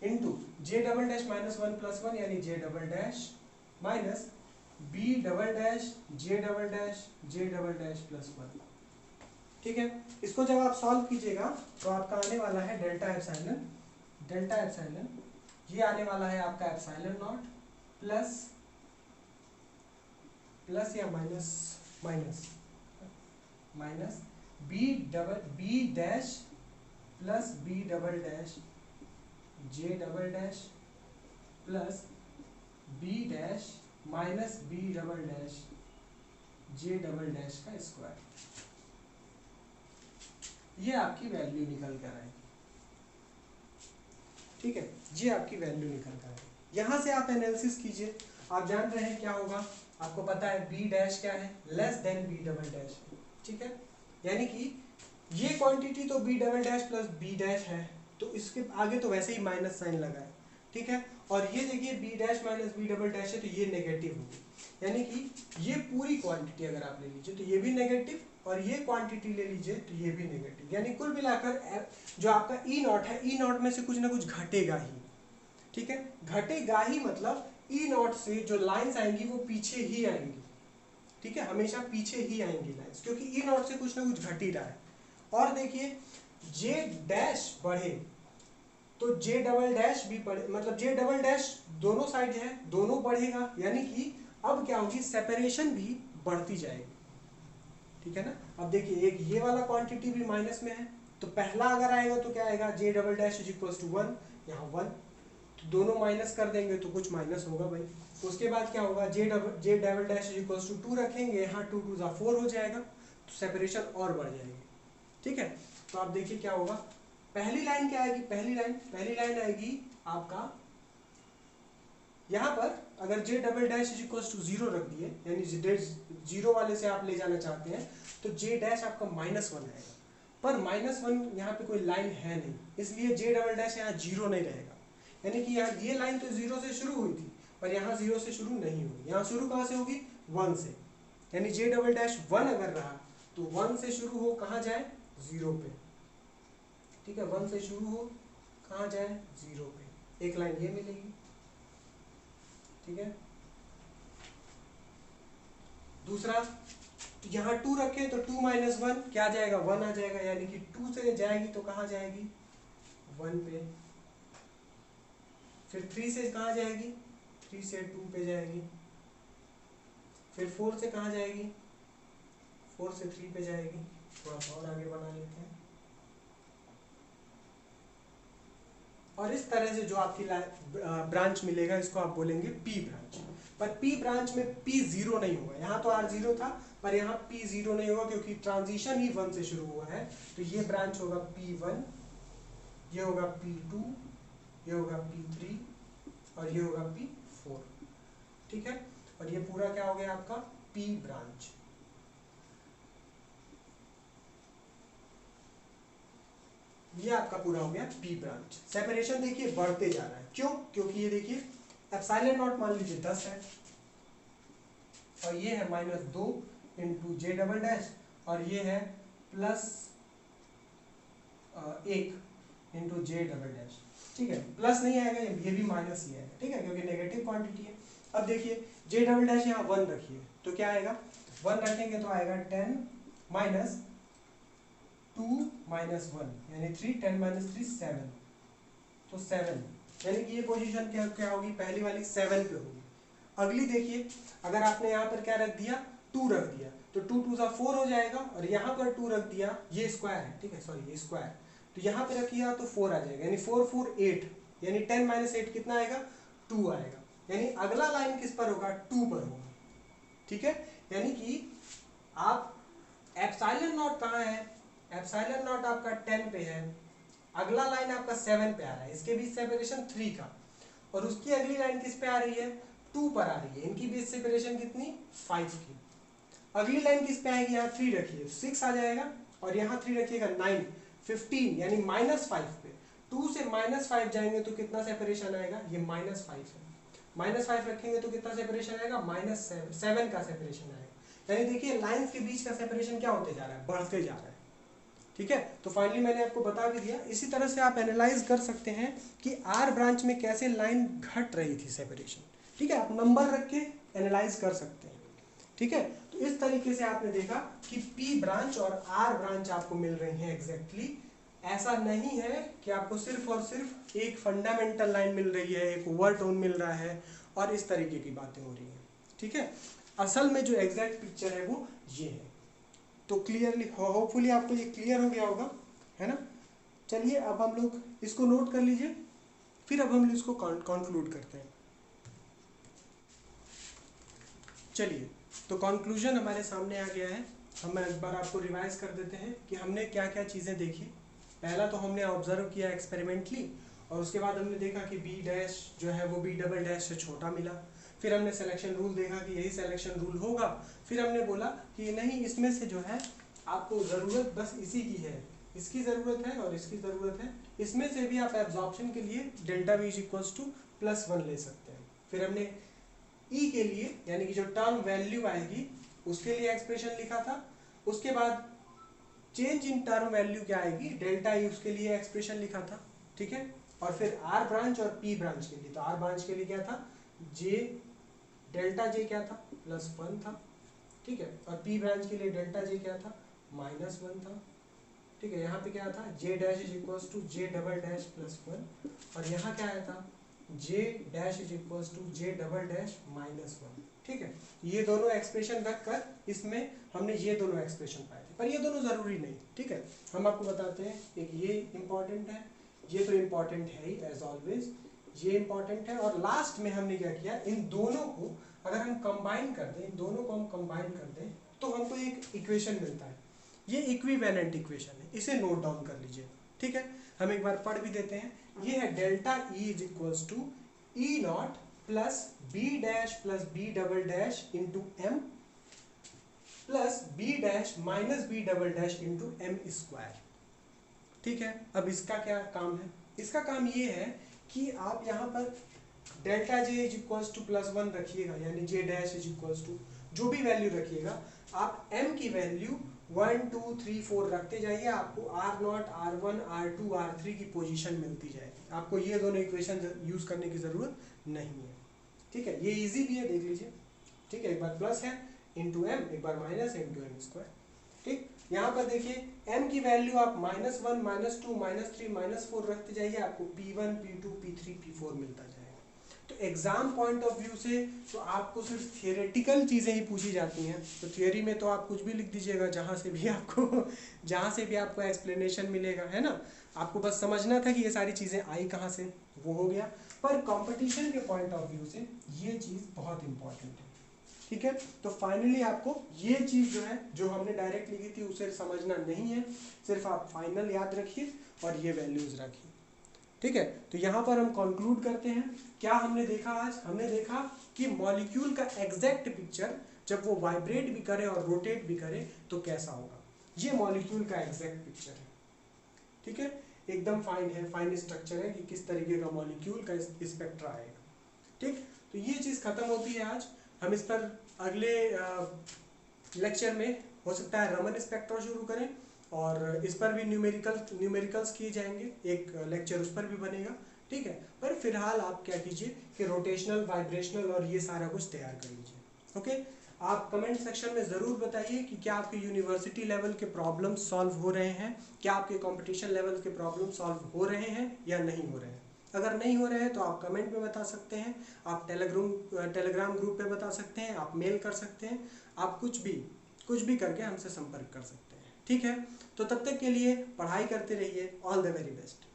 Speaker 1: into J double dash -1 plus 1, यानी J double dash minus B double dash J double dash plus 1। ठीक है, इसको जब आप सॉल्व कीजिएगा तो आपका आने वाला है डेल्टा एप्सिलॉन, ये आने वाला है आपका एप्सिलॉन नॉट प्लस या minus B dash plus B double dash J double dash plus B dash minus B double dash J double dash का स्क्वायर। ये आपकी वैल्यू निकल कर आएगी। ठीक है, ये आपकी वैल्यू निकल कर आएगी। यहाँ से आप एनालिसिस कीजिए, आप जान रहे हैं क्या होगा, आपको पता है बी डैश क्या है, less than B double dash. ठीक है, यानी कि ये क्वांटिटी तो B double dash plus B dash है, तो इसके आगे तो वैसे ही माइनस साइन लगा है। ठीक है, और ये देखिए B dash minus B double dash है, तो ये नेगेटिव होगी, यानी कि ये पूरी क्वांटिटी अगर आप ले लीजिए तो ये भी नेगेटिव, और ये क्वांटिटी ले लीजिए तो ये भी नेगेटिव, यानी कुल मिलाकर जो आपका ई नॉट है, ई नॉट में से कुछ ना कुछ घटेगा ही। ठीक है, घटेगा ही मतलब ई नॉट से जो लाइंस आएंगी वो पीछे ही आएंगी। ठीक है, हमेशा पीछे ही आएंगी लाइंस, क्योंकि ई नॉट से कुछ ना कुछ घट ही रहा है। और देखिए जे डैश बढ़े तो जे डबल डैश भी बढ़े, मतलब जे डबल डैश दोनों साइड है, दोनों बढ़ेगा, यानी कि अब क्या होगी, सेपरेशन भी बढ़ती जाएगी। ठीक है ना, अब देखिए एक ये वाला क्वांटिटी भी माइनस में है, तो पहला अगर आएगा तो क्या आएगा, J double dash is equal to 1, यहाँ 1, तो दोनों माइनस कर देंगे तो कुछ माइनस होगा भाई। उसके बाद क्या होगा, J double dash is equal to 2 रखेंगे, यहाँ 2 2 जा 4 हो जाएगा, तो सेपरेशन और बढ़ जाएगी। ठीक है, तो आप देखिए क्या होगा, पहली लाइन क्या आएगी, पहली लाइन आएगी आपका, यहाँ पर अगर J double dash is equal to 0 रख दिए, यानी जीरो वाले से आप ले जाना चाहते हैं, तो जे डैश आपका -1 आएगा, पर -1 यहाँ पे कोई लाइन है नहीं, इसलिए जे डबल डैश यहाँ 0 नहीं रहेगा, यानी कि यहाँ ये लाइन तो 0 से शुरू हुई थी, पर यहाँ 0 से शुरू नहीं हुई, यहाँ शुरू कहाँ से होगी, 1 से, यानी जे डबल डैश 1 अगर रहा तो 1 से शुरू हो कहाँ जाए, 0 पे। ठीक है, 1 से शुरू हो कहाँ जाए, 0 पे, एक लाइन ये मिलेगी। ठीक है, दूसरा, तो यहाँ 2 रखे तो 2 - 1 क्या जाएगा, 1 आ जाएगा, यानी कि 2 से जाएगी तो कहाँ जाएगी, 1 पे। फिर 3 से कहाँ जाएगी, 3 से 2 पे जाएगी। फिर 4 से कहाँ जाएगी, 4 से 3 पे जाएगी। थोड़ा सा और आगे बना लेते हैं, और इस तरह से जो आपकी ब्रांच मिलेगा इसको आप बोलेंगे पी ब्रांच। पर पी ब्रांच में पी 0 नहीं होगा, यहाँ तो आर 0 था, पर यहाँ पी 0 नहीं होगा, क्योंकि ट्रांजिशन ही 1 से शुरू हुआ है, तो ये ब्रांच होगा P1, ये होगा P2, ये होगा P3 और ये होगा P4। ठीक है, और ये पूरा क्या हो गया आपका पी ब्रांच। ये आपका पूरा हो गया पी ब्रांच। सेपरेशन देखिए बढ़ते जा रहा है, क्यों, क्योंकि ये देखिए एप्सिलॉन नॉट मान लीजिए 10 है, और ये है -2 इंटू जे डबल डैश, और ये है +1 इंटू जे डबल डैश। ठीक है, प्लस नहीं आएगा, ये भी माइनस ही आएगा। ठीक है, क्योंकि नेगेटिव क्वांटिटी है। अब देखिए जे डबल डैश यहाँ 1 रखिए तो क्या आएगा, 1 रखेंगे तो आएगा 10 माइनस 2 माइनस 1, यानी 3, 10 माइनस 3 7, तो 7, यानी कि ये पोजीशन क्या होगी, पहली वाली 7 पे होगी। अगली देखिए, अगर आपने यहाँ पर क्या रख दिया, 2 रख दिया, तो 2 2 सा 4 हो जाएगा, और यहाँ पर 2 रख दिया, ये स्क्वायर है, ठीक है, सॉरी ये स्क्वायर, तो यहाँ पे रखिए तो 4 आ जाएगा, यानी 4 4 8, यानी 10 माइनस 8 कितना आएगा, 2 आएगा, यानी अगला लाइन किस पर होगा, 2 पर होगा, ठीक है। यानी कि आप एप्सिलॉन नॉट कहाँ है, एप्सिलॉन नॉट आपका 10 पे है, अगला लाइन आपका 7 पे आ रहा है, इसके बीच सेपरेशन 3 का, और उसकी अगली लाइन किस पे आ रही है, 2 पर आ रही है, इनकी बीच सेपरेशन कितनी, 5 की। अगली लाइन किस पे आएगी, यहाँ 3 रखिए 6 आ जाएगा, और यहाँ 3 रखिएगा 9 15, यानी -5 पे 2 से -5 जाएंगे तो कितना सेपरेशन आएगा, ये -5 है, -5 रखेंगे तो कितना सेपरेशन आएगा, -7 का सेपरेशन आएगा। यानी देखिए लाइंस के बीच का सेपरेशन क्या होते जा रहा है, बढ़ते जा रहा है, ठीक है। तो फाइनली मैंने आपको बता भी दिया। इसी तरह से आप एनालाइज कर सकते हैं कि आर ब्रांच में कैसे लाइन घट रही थी सेपरेशन, ठीक है, आप नंबर रख के एनालाइज कर सकते हैं, ठीक है। तो इस तरीके से आपने देखा कि पी ब्रांच और आर ब्रांच आपको मिल रही हैं एग्जैक्टली। ऐसा नहीं है कि आपको सिर्फ और सिर्फ एक फंडामेंटल लाइन मिल रही है, एक ओवरटोन मिल रहा है और इस तरीके की बातें हो रही हैं, ठीक है। असल में जो एग्जैक्ट पिक्चर है वो ये है। तो क्लियरली होपफुली आपको ये क्लियर हो गया होगा, है ना। चलिए अब हम लोग इसको नोट कर लीजिए, फिर अब हम इसको कंक्लूड करते हैं। चलिए तो कंक्लूजन हमारे सामने आ गया है। हम एक बार आपको रिवाइज कर देते हैं कि हमने क्या क्या चीज़ें देखी। पहला तो हमने ऑब्जर्व किया एक्सपेरिमेंटली, और उसके बाद हमने देखा कि बी डैश जो है वो बी डबल डैश से छोटा मिला। फिर हमने सिलेक्शन रूल देखा कि यही सिलेक्शन रूल होगा। फिर हमने बोला कि नहीं, इसमें से जो है आपको ज़रूरत बस इसी की है, इसकी ज़रूरत है और इसकी ज़रूरत है, इसमें से भी आप एब्जॉर्प्शन के लिए delta V is equals to +1 ले सकते हैं। फिर हमने ई के लिए यानी कि जो टर्म वैल्यू आएगी उसके लिए एक्सप्रेशन लिखा था। उसके बाद चेंज इन टर्म वैल्यू क्या आएगी, डेल्टा ई, उसके लिए एक्सप्रेशन लिखा था, ठीक है। और फिर आर ब्रांच और पी ब्रांच के लिए, तो आर ब्रांच के लिए क्या था, जे डेल्टा जे क्या था, +1 था, ठीक है। और पी ब्रांच के लिए डेल्टा जे क्या था, -1 था, ठीक है। यहाँ पे क्या था, J dash is equals to J double dash +1, और यहाँ क्या आया था, J dash is equals to J double dash -1, ठीक है। ये दोनों एक्सप्रेशन रख कर इसमें हमने ये दोनों एक्सप्रेशन पाए थे, पर ये दोनों ज़रूरी नहीं, ठीक है। हम आपको बताते हैं, एक ये इम्पॉर्टेंट है, ये तो इम्पॉर्टेंट है ही एज ऑलवेज, ये इम्पॉर्टेंट है। और लास्ट में हमने क्या किया, इन दोनों को अगर हम कंबाइन कर दें, इन दोनों को हम कंबाइन कर दें तो हमको एक इक्वेशन मिलता है। ये इक्विवेलेंट इक्वेशन है, इसे नोट डाउन कर लीजिए, ठीक है। हम एक बार पढ़ भी देते हैं। ये है delta E is equals to E not plus B dash plus B double dash into M plus B dash minus B double dash into M square, ठीक है। अब इसका क्या काम है, इसका काम ये है कि आप यहाँ पर delta J is equals to +1 रखिएगा, यानी J dash is equals to जो भी वैल्यू रखिएगा, आप m की वैल्यू 1 2 3 4 रखते जाइए, आपको R0 R1 R2 R3 की पोजीशन मिलती जाएगी। आपको ये दोनों इक्वेशन यूज करने की जरूरत नहीं है, ठीक है। ये इजी भी है, देख लीजिए, ठीक है। एक बार प्लस है इंटू एम, एक बार माइनस इंटू एम स्क्वायर, ठीक। यहाँ पर देखिए m की वैल्यू आप -1 -2 -3 -4 रखते जाइए, आपको P1 P2 P3 P4 मिलता जाएगा। तो एग्जाम पॉइंट ऑफ व्यू से तो आपको सिर्फ थियोरेटिकल चीज़ें ही पूछी जाती हैं, तो थियोरी में तो आप कुछ भी लिख दीजिएगा, जहाँ से भी आपको एक्सप्लेनेशन मिलेगा, है ना। आपको बस समझना था कि ये सारी चीज़ें आई कहाँ से, वो हो गया। पर कंपटीशन के पॉइंट ऑफ व्यू से ये चीज़ बहुत इंपॉर्टेंट है, ठीक है। तो फाइनली आपको ये चीज़ जो है, जो हमने डायरेक्ट लिखी थी उसे समझना नहीं है, सिर्फ आप फाइनल याद रखिए और ये वैल्यूज़ रखिए, ठीक है। तो यहाँ पर हम कंक्लूड करते हैं। क्या हमने देखा आज, हमने देखा कि मॉलिक्यूल का एग्जैक्ट पिक्चर जब वो वाइब्रेट भी करे और रोटेट भी करे तो कैसा होगा, ये मॉलिक्यूल का एग्जैक्ट पिक्चर है, ठीक है। एकदम फाइन है, फाइन स्ट्रक्चर है कि किस तरीके का मॉलिक्यूल का स्पेक्ट्रा आएगा, ठीक। तो ये चीज़ खत्म होती है आज। हम इस पर अगले लेक्चर में हो सकता है रमन स्पेक्ट्रा शुरू करें, और इस पर भी न्यूमेरिकल्स किए जाएंगे, एक लेक्चर उस पर भी बनेगा, ठीक है। पर फिलहाल आप क्या कीजिए कि रोटेशनल, वाइब्रेशनल और ये सारा कुछ तैयार कर लीजिए, ओके। आप कमेंट सेक्शन में ज़रूर बताइए कि क्या आपके यूनिवर्सिटी लेवल के प्रॉब्लम सॉल्व हो रहे हैं, क्या आपके कंपटीशन लेवल के प्रॉब्लम सॉल्व हो रहे हैं या नहीं हो रहे हैं। अगर नहीं हो रहे हैं तो आप कमेंट में बता सकते हैं, आप टेलीग्राम ग्रुप पे बता सकते हैं, आप मेल कर सकते हैं, आप कुछ भी कुछ भी करके हमसे संपर्क कर सकते हैं। ठीक है, तो तब तक के लिए पढ़ाई करते रहिए। All the very best.